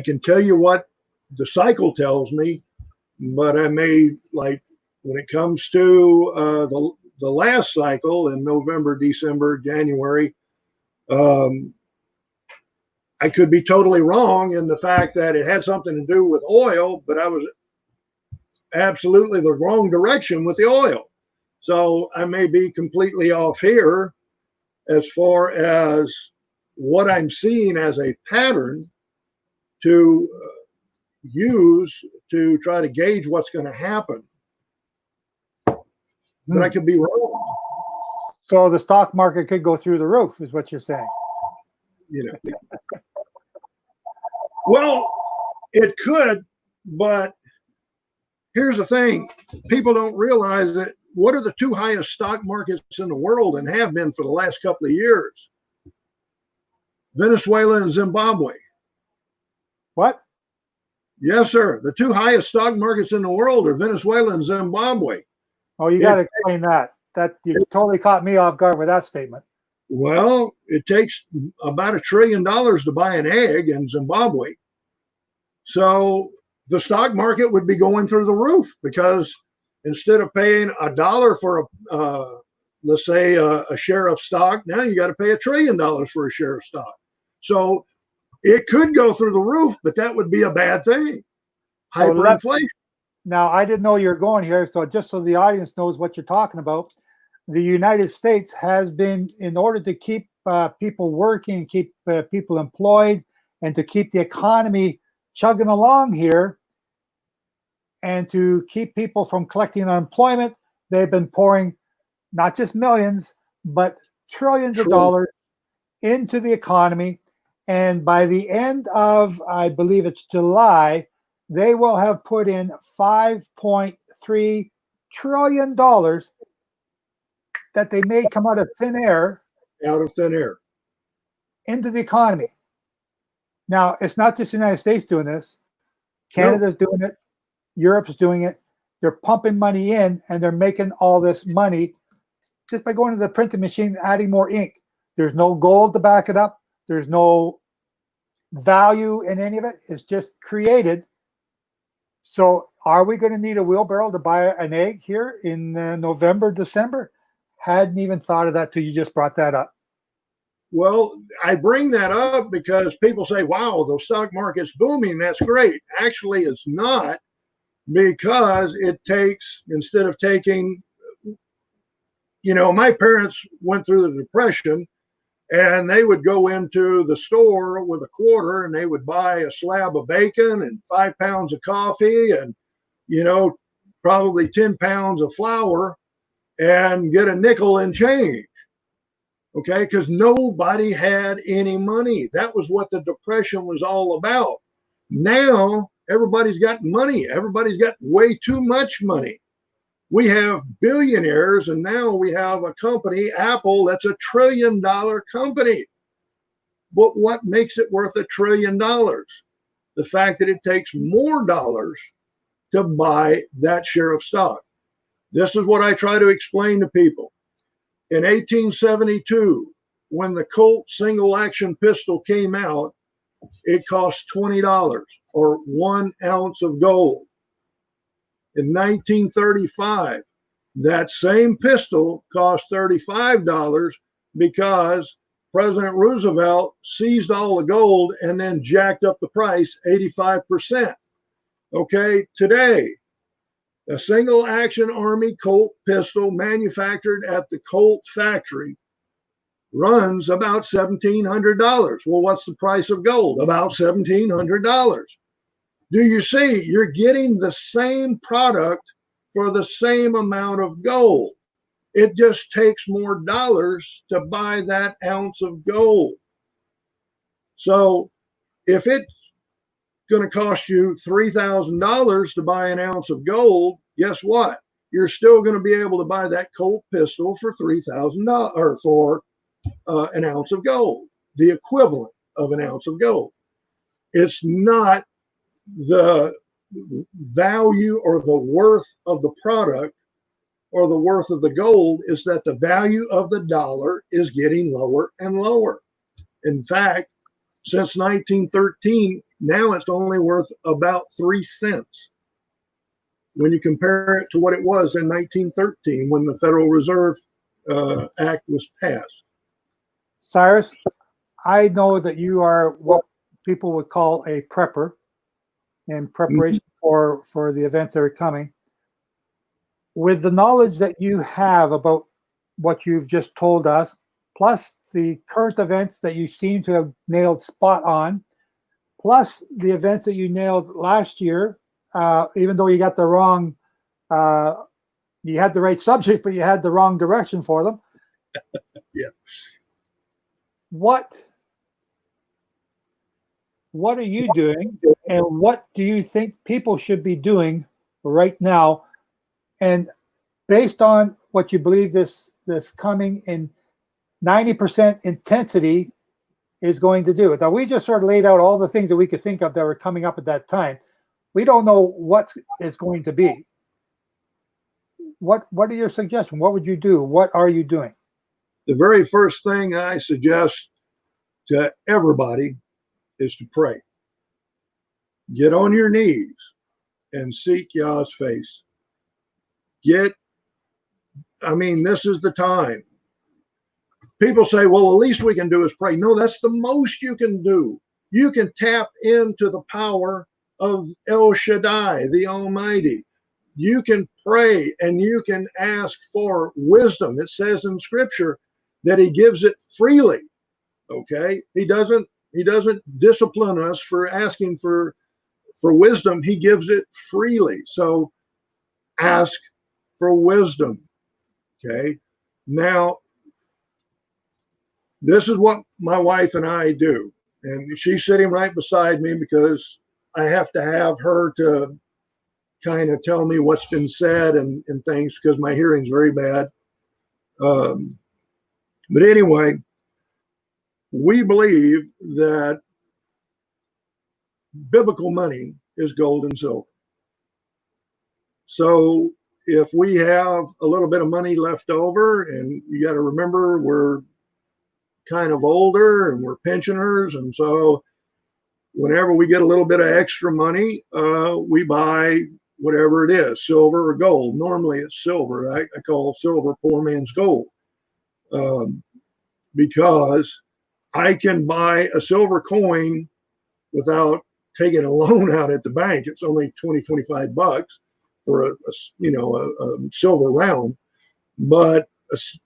can tell you what the cycle tells me, but I may, like, when it comes to the last cycle in November, December, January, I could be totally wrong in the fact that it had something to do with oil, but I was absolutely the wrong direction with the oil. So I may be completely off here as far as what I'm seeing as a pattern to use to try to gauge what's going to happen. But I could be wrong. So the stock market could go through the roof, is what you're saying. Well, it could, but here's the thing. People don't realize that what are the two highest stock markets in the world and have been for the last couple of years? Venezuela and Zimbabwe. What? Yes, sir. The two highest stock markets in the world are Venezuela and Zimbabwe. Oh, you got to explain that. That you totally caught me off guard with that statement. Well, it takes about $1 trillion to buy an egg in Zimbabwe. So the stock market would be going through the roof because instead of paying $1 for let's say a share of stock, now you got to pay $1 trillion for a share of stock. So it could go through the roof, but that would be a bad thing. Hyperinflation. Now, I didn't know you were going here, so just so the audience knows what you're talking about, the United States has been, in order to keep people working, keep people employed, and to keep the economy chugging along here, and to keep people from collecting unemployment, they've been pouring not just millions, but trillions of dollars into the economy. And by the end of, I believe it's July, they will have put in $5.3 trillion that they made come out of thin air. Out of thin air. Into the economy. Now, it's not just the United States doing this. Canada's doing it. Europe's doing it. They're pumping money in, and they're making all this money just by going to the printing machine and adding more ink. There's no gold to back it up. There's no value in any of it. It's just created. So are we going to need a wheelbarrow to buy an egg here in November, December? Hadn't even thought of that till you just brought that up. Well, I bring that up because people say, wow, the stock market's booming. That's great. Actually, it's not, because it takes, instead of taking, my parents went through the Depression, and they would go into the store with a quarter and they would buy a slab of bacon and 5 pounds of coffee and, probably 10 pounds of flour and get a nickel in change. Okay, because nobody had any money. That was what the Depression was all about. Now, everybody's got money. Everybody's got way too much money. We have billionaires, and now we have a company, Apple, that's $1 trillion company. But what makes it worth $1 trillion? The fact that it takes more dollars to buy that share of stock. This is what I try to explain to people. In 1872, when the Colt single action pistol came out, it cost $20 or 1 ounce of gold. In 1935, that same pistol cost $35 because President Roosevelt seized all the gold and then jacked up the price 85%. Okay, today, a single action Army Colt pistol manufactured at the Colt factory runs about $1,700. Well, what's the price of gold? About $1,700. Do you see? You're getting the same product for the same amount of gold. It just takes more dollars to buy that ounce of gold. So if it's going to cost you $3,000 to buy an ounce of gold, guess what? You're still going to be able to buy that Colt pistol for $3,000 or for an ounce of gold, the equivalent of an ounce of gold. It's not the value or the worth of the product or the worth of the gold, is that the value of the dollar is getting lower and lower. In fact, since 1913, now it's only worth about 3 cents when you compare it to what it was in 1913 when the Federal Reserve Act was passed. Cyrus, I know that you are what people would call a prepper in preparation for the events that are coming. With the knowledge that you have about what you've just told us, plus the current events that you seem to have nailed spot on, plus the events that you nailed last year, even though you got the wrong, you had the right subject, but you had the wrong direction for them. Yeah. What are you doing, and what do you think people should be doing right now? And based on what you believe this coming in 90% intensity is going to do. Now, we just sort of laid out all the things that we could think of that were coming up at that time. We don't know what it's going to be. What are your suggestions? What would you do? What are you doing? The very first thing I suggest to everybody is to pray. Get on your knees and seek Yah's face. This is the time. People say, well, the least we can do is pray. No, that's the most you can do. You can tap into the power of El Shaddai, the Almighty. You can pray and you can ask for wisdom. It says in Scripture that He gives it freely. Okay? He doesn't discipline us for asking for wisdom. He gives it freely. So ask for wisdom. Okay? Now, this is what my wife and I do. And she's sitting right beside me because I have to have her to kind of tell me what's been said and things because my hearing's very bad. But anyway, we believe that biblical money is gold and silver. So if we have a little bit of money left over, and you got to remember we're kind of older and we're pensioners, and so whenever we get a little bit of extra money, we buy whatever it is, silver or gold. Normally it's silver. I call silver poor man's gold, because I can buy a silver coin without taking a loan out at the bank. It's only 25 bucks for a silver round, but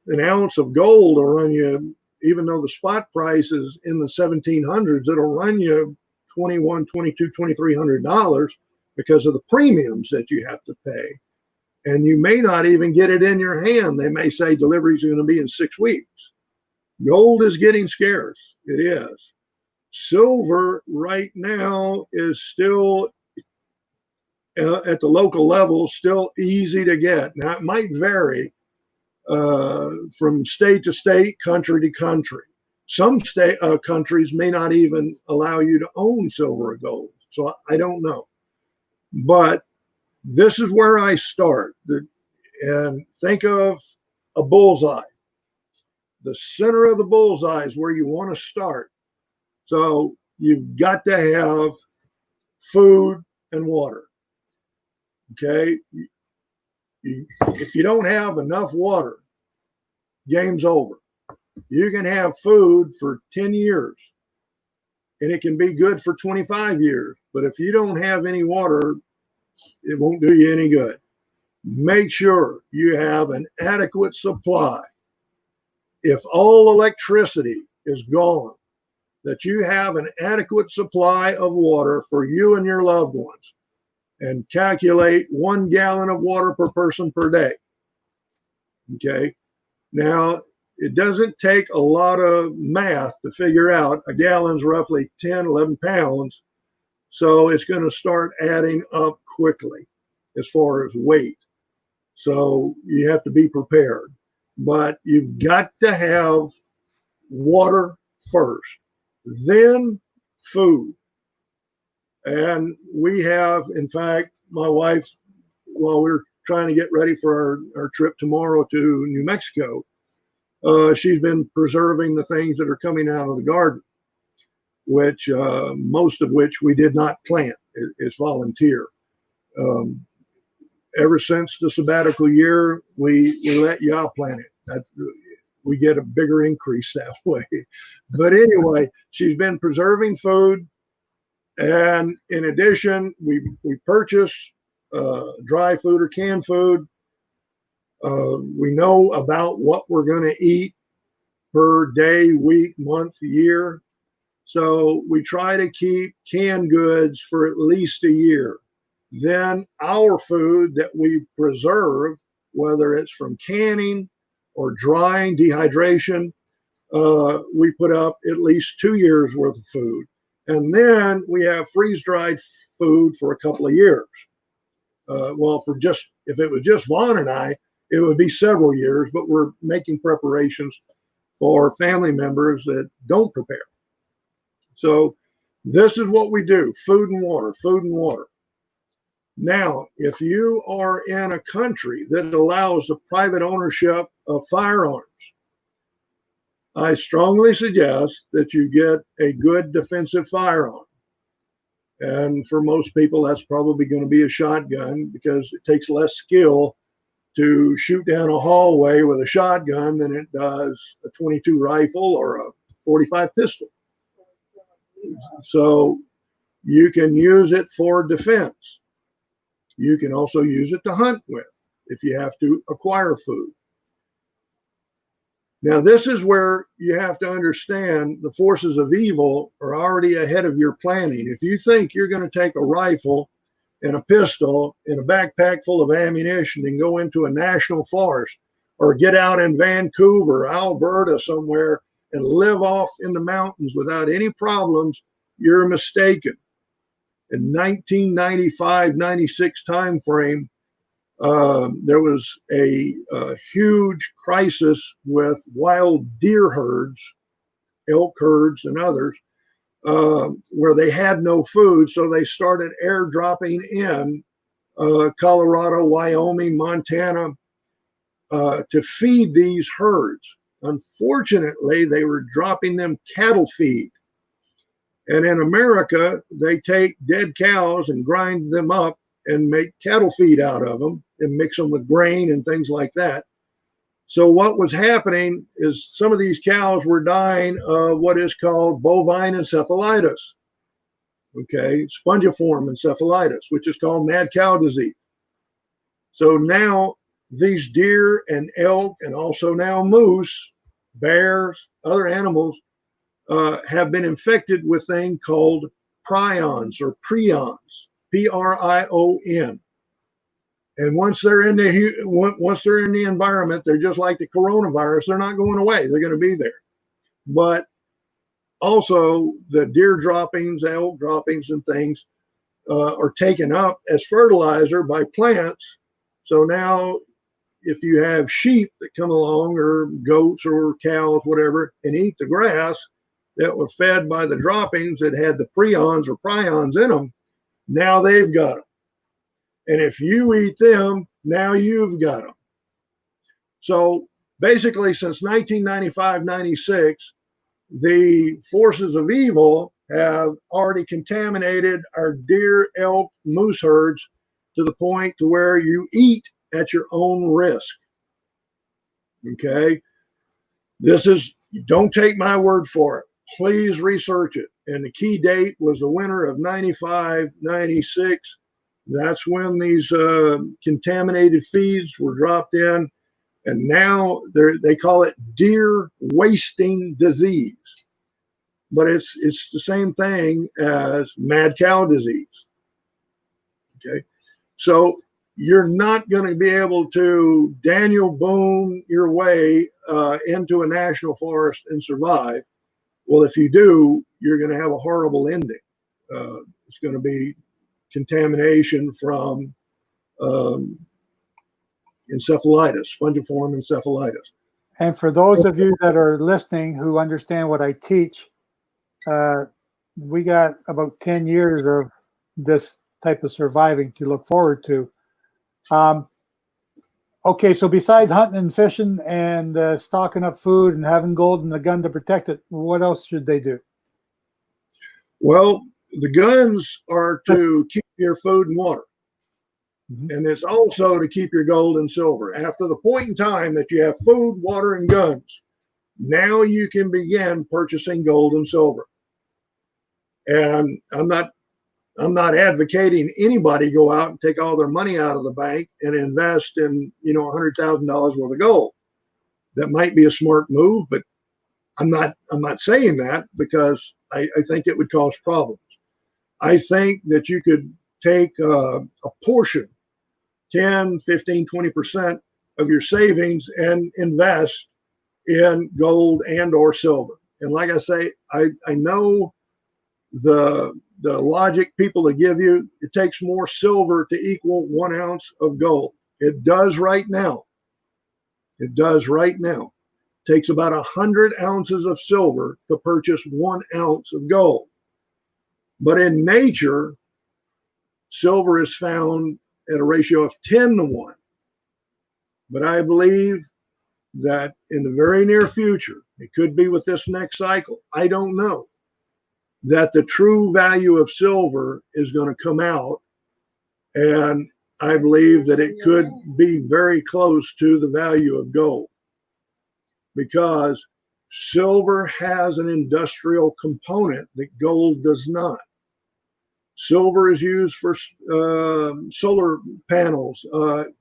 an ounce of gold will run you, even though the spot price is in the 1700s, it'll run you $2,100, $2,200, $2,300 because of the premiums that you have to pay. And you may not even get it in your hand. They may say deliveries are going to be in 6 weeks. Gold is getting scarce. It is. Silver right now is still at the local level, still easy to get. Now, it might vary from state to state, country to country. Some countries may not even allow you to own silver or gold. So I don't know. But this is where I start. And think of a bullseye. The center of the bullseye is where you want to start. So you've got to have food and water. Okay? If you don't have enough water, game's over. You can have food for 10 years and it can be good for 25 years. But if you don't have any water, it won't do you any good. Make sure you have an adequate supply. If all electricity is gone, that you have an adequate supply of water for you and your loved ones, and calculate 1 gallon of water per person per day. Okay. Now, it doesn't take a lot of math to figure out a gallon's roughly 10, 11 pounds. So it's going to start adding up quickly as far as weight. So you have to be prepared. But you've got to have water first, then food. And we have, in fact, my wife, while we're trying to get ready for our trip tomorrow to New Mexico, she's been preserving the things that are coming out of the garden, which most of which we did not plant. It's volunteer. Ever since the sabbatical year, we let Yah plant it. We get a bigger increase that way. But anyway, she's been preserving food. And in addition, we purchase dry food or canned food. We know about what we're going to eat per day, week, month, year. So we try to keep canned goods for at least a year. Then our food that we preserve, whether it's from canning or drying, dehydration, we put up at least 2 years worth of food. And then we have freeze-dried food for a couple of years. If it was just Vaughn and I, it would be several years, but we're making preparations for family members that don't prepare. So this is what we do: food and water, food and water. Now, if you are in a country that allows the private ownership of firearms, I strongly suggest that you get a good defensive firearm. And for most people, that's probably going to be a shotgun, because it takes less skill to shoot down a hallway with a shotgun than it does a 22 rifle or a 45 pistol. So you can use it for defense. You can also use it to hunt with if you have to acquire food. Now, this is where you have to understand the forces of evil are already ahead of your planning. If you think you're going to take a rifle and a pistol and a backpack full of ammunition and go into a national forest, or get out in Vancouver, Alberta somewhere, and live off in the mountains without any problems, you're mistaken. In 1995-96 timeframe, there was a huge crisis with wild deer herds, elk herds, and others, where they had no food. So they started airdropping in Colorado, Wyoming, Montana to feed these herds. Unfortunately, they were dropping them cattle feed. And in America, they take dead cows and grind them up and make cattle feed out of them and mix them with grain and things like that. So what was happening is some of these cows were dying of what is called bovine encephalitis, okay, spongiform encephalitis, which is called mad cow disease. So now these deer and elk, and also now moose, bears, other animals, have been infected with a thing called prions or prions, P-R-I-O-N. And once they're in the environment, they're just like the coronavirus. They're not going away. They're going to be there. But also the deer droppings, elk droppings, and things are taken up as fertilizer by plants. So now, if you have sheep that come along, or goats or cows, whatever, and eat the grass that were fed by the droppings that had the prions or prions in them, now they've got them. And if you eat them, now you've got them. So basically, since 1995-96, the forces of evil have already contaminated our deer, elk, moose herds to the point to where you eat at your own risk. Okay? This is, don't take my word for it. Please research it. And the key date was the winter of 95-96. That's when these contaminated feeds were dropped in. And now they call it deer wasting disease. But it's the same thing as mad cow disease. Okay? So you're not going to be able to Daniel Boone your way into a national forest and survive. Well, if you do, you're going to have a horrible ending. It's going to be contamination from encephalitis, spongiform encephalitis. And for those of you that are listening who understand what I teach, we got about 10 years of this type of surviving to look forward to. Okay, so besides hunting and fishing and stocking up food and having gold and the gun to protect it, what else should they do? Well, the guns are to keep your food and water. Mm-hmm. And it's also to keep your gold and silver. After the point in time that you have food, water, and guns, now you can begin purchasing gold and silver. And I'm not advocating anybody go out and take all their money out of the bank and invest in, $100,000 worth of gold. That might be a smart move, but I'm not saying that, because I think it would cause problems. I think that you could take a portion, 10, 15, 20% of your savings and invest in gold and or silver. And like I say, I know the logic people to give you, it takes more silver to equal 1 ounce of gold. It does right now. It does right now. It takes about 100 ounces of silver to purchase 1 ounce of gold. But in nature, silver is found at a ratio of 10 to 1. But I believe that in the very near future, it could be with this next cycle, I don't know, that the true value of silver is going to come out. And I believe that it could be very close to the value of gold, because silver has an industrial component that gold does not. Silver is used for solar panels.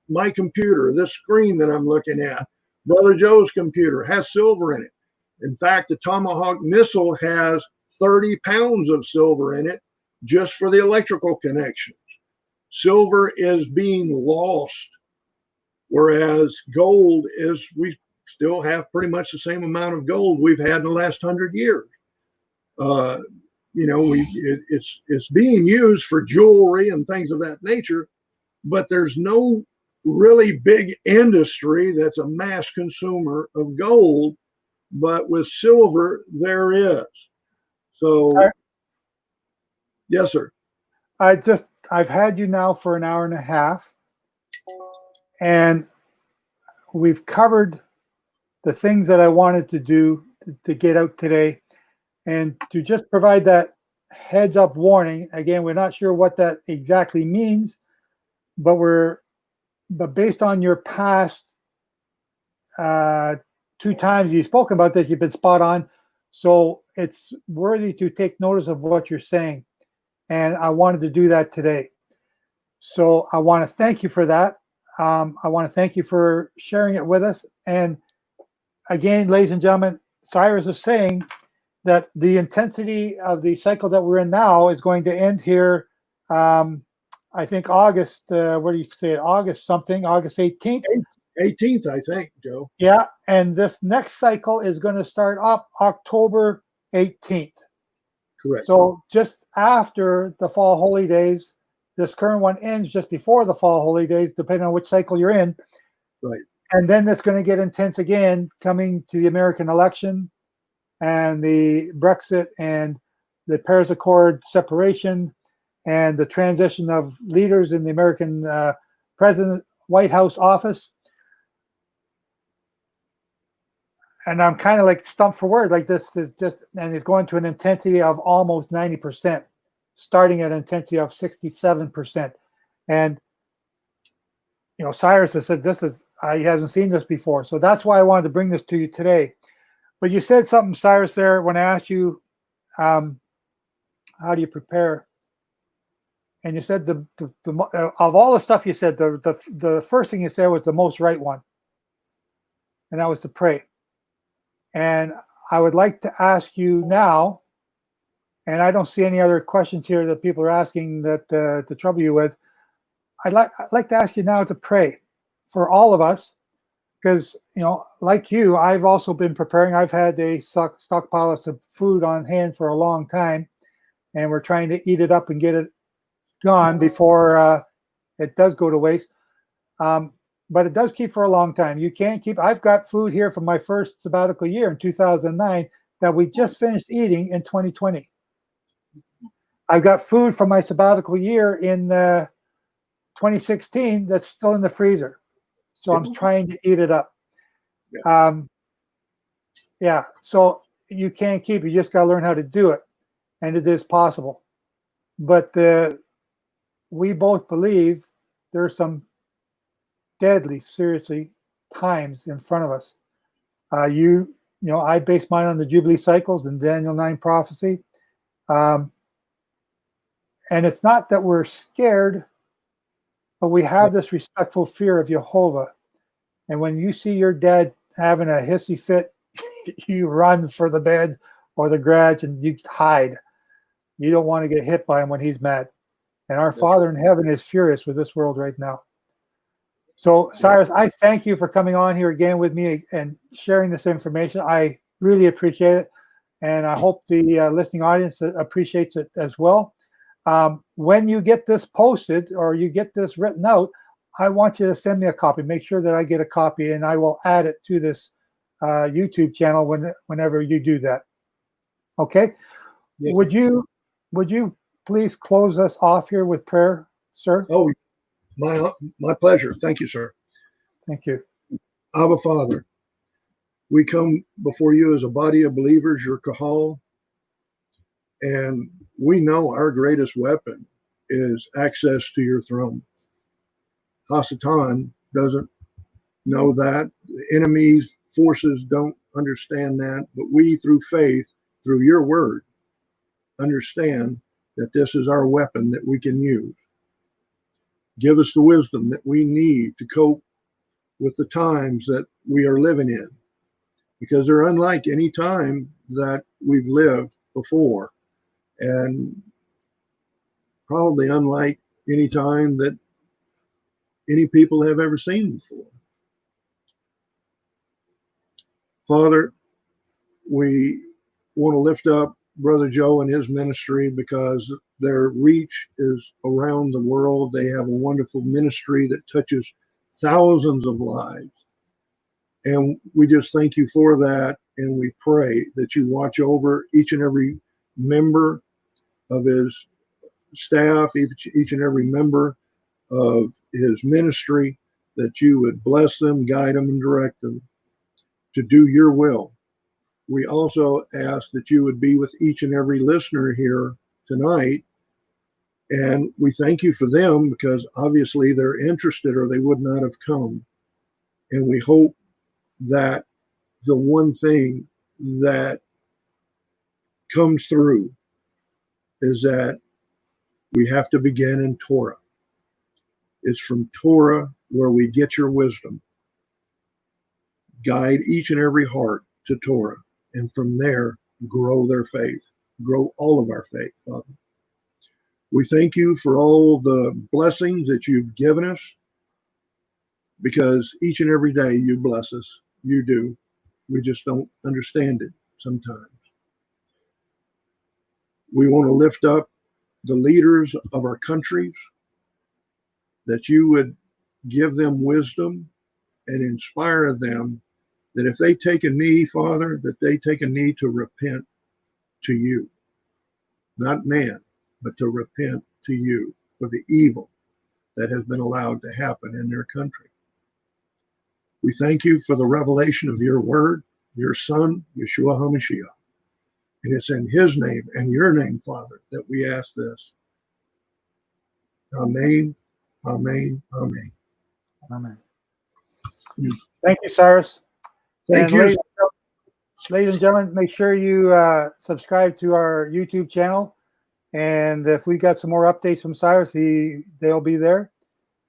My computer, this screen that I'm looking at, Brother Joe's computer, has silver in it. In fact, the Tomahawk missile has 30 pounds of silver in it just for the electrical connections. Silver is being lost, whereas gold is, we still have pretty much the same amount of gold we've had in the last 100 years. It's being used for jewelry and things of that nature, but there's no really big industry that's a mass consumer of gold. But with silver, there is. So, Sorry. Yes, sir. I've had you now for an hour and a half, and we've covered the things that I wanted to do to get out today. And to just provide that heads up warning, again, we're not sure what that exactly means, but based on your past 2 times you've spoken about this, you've been spot on. So it's worthy to take notice of what you're saying. And I wanted to do that today. So I want to thank you for that. I want to thank you for sharing it with us. And again, ladies and gentlemen, Cyrus is saying that the intensity of the cycle that we're in now is going to end here. I think August, what do you say? August something, August 18th. 18th, I think, Joe. Yeah, and this next cycle is going to start up October 18th. Correct. So just after the fall holy days, this current one ends just before the fall holy days, depending on which cycle you're in. Right. And then it's going to get intense again, coming to the American election and the Brexit and the Paris Accord separation and the transition of leaders in the American president White House office. And I'm kind of like stumped for words. Like this is just, and it's going to an intensity of almost 90%, starting at an intensity of 67%. And, you know, Cyrus has said he hasn't seen this before. So that's why I wanted to bring this to you today. But you said something, Cyrus, there when I asked you, how do you prepare? And you said of all the stuff you said, the first thing you said was the most right one. And that was to pray. And I would like to ask you now, and I don't see any other questions here that people are asking that to trouble you with. I'd like to ask you now to pray for all of us, because, you know, like you, I've also been preparing. I've had a stockpile of food on hand for a long time, and we're trying to eat it up and get it gone before it does go to waste. But it does keep for a long time. You can't keep. I've got food here from my first sabbatical year in 2009 that we just finished eating in 2020. I've got food from my sabbatical year in 2016 that's still in the freezer. So I'm trying to eat it up. Yeah. So you can't keep. You just got to learn how to do it, and it is possible. But we both believe there's some deadly, seriously times in front of us. You know, I base mine on the Jubilee cycles and Daniel 9 prophecy. And it's not that we're scared, but we have this respectful fear of Jehovah. And when you see your dad having a hissy fit, you run for the bed or the garage and you hide. You don't want to get hit by him when he's mad. And our Father in heaven is furious with this world right now. So, Cyrus, I thank you for coming on here again with me and sharing this information. I really appreciate it. And I hope the listening audience appreciates it as well. When you get this posted or you get this written out, I want you to send me a copy. Make sure that I get a copy, and I will add it to this YouTube channel whenever you do that. Okay. Yes, Would you please close us off here with prayer, sir? Oh, my pleasure. Thank you, sir. Thank you. Abba, Father, we come before you as a body of believers, your kahal, and we know our greatest weapon is access to your throne. Hasatan doesn't know that. The enemy's forces don't understand that, but we, through faith, through your word, understand that this is our weapon that we can use. Give us the wisdom that we need to cope with the times that we are living in, because they're unlike any time that we've lived before, and probably unlike any time that any people have ever seen before. Father, we want to lift up Brother Joe and his ministry, because their reach is around the world. They have a wonderful ministry that touches thousands of lives. And we just thank you for that. And we pray that you watch over each and every member of his staff, each and every member of his ministry, that you would bless them, guide them, and direct them to do your will. We also ask that you would be with each and every listener here tonight. And we thank you for them, because obviously they're interested or they would not have come. And we hope that the one thing that comes through is that we have to begin in Torah. It's from Torah where we get your wisdom. Guide each and every heart to Torah, and from there, grow their faith, grow all of our faith, Father. We thank you for all the blessings that you've given us, because each and every day you bless us. You do. We just don't understand it sometimes. We want to lift up the leaders of our countries, that you would give them wisdom and inspire them, that if they take a knee, Father, that they take a knee to repent to you, not man, but to repent to you for the evil that has been allowed to happen in their country. We thank you for the revelation of your word, your son, Yeshua HaMashiach. And it's in his name and your name, Father, that we ask this. Amen, amen, amen. Amen. Thank you, Cyrus. Thank And you. ladies and gentlemen, make sure you subscribe to our YouTube channel. And if we got some more updates from Cyrus, they'll be there.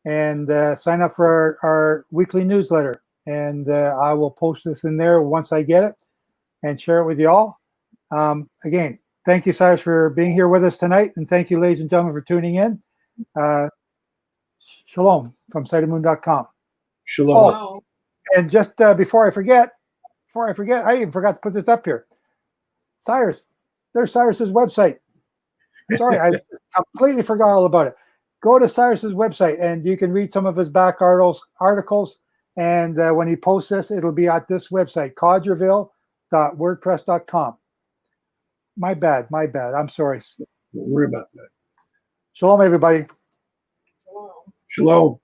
And sign up for our weekly newsletter. And I will post this in there once I get it and share it with you all. Again, thank you, Cyrus, for being here with us tonight. And thank you, ladies and gentlemen, for tuning in. Shalom from SightedMoon.com. Shalom. Oh, and just before I forget, I even forgot to put this up here. Cyrus, there's Cyrus's website. Sorry, I completely forgot all about it. Go to Cyrus's website and you can read some of his back articles. And when he posts this, it'll be at this website, codgerville.wordpress.com. My bad. I'm sorry. Don't worry about that. Shalom, everybody. Shalom.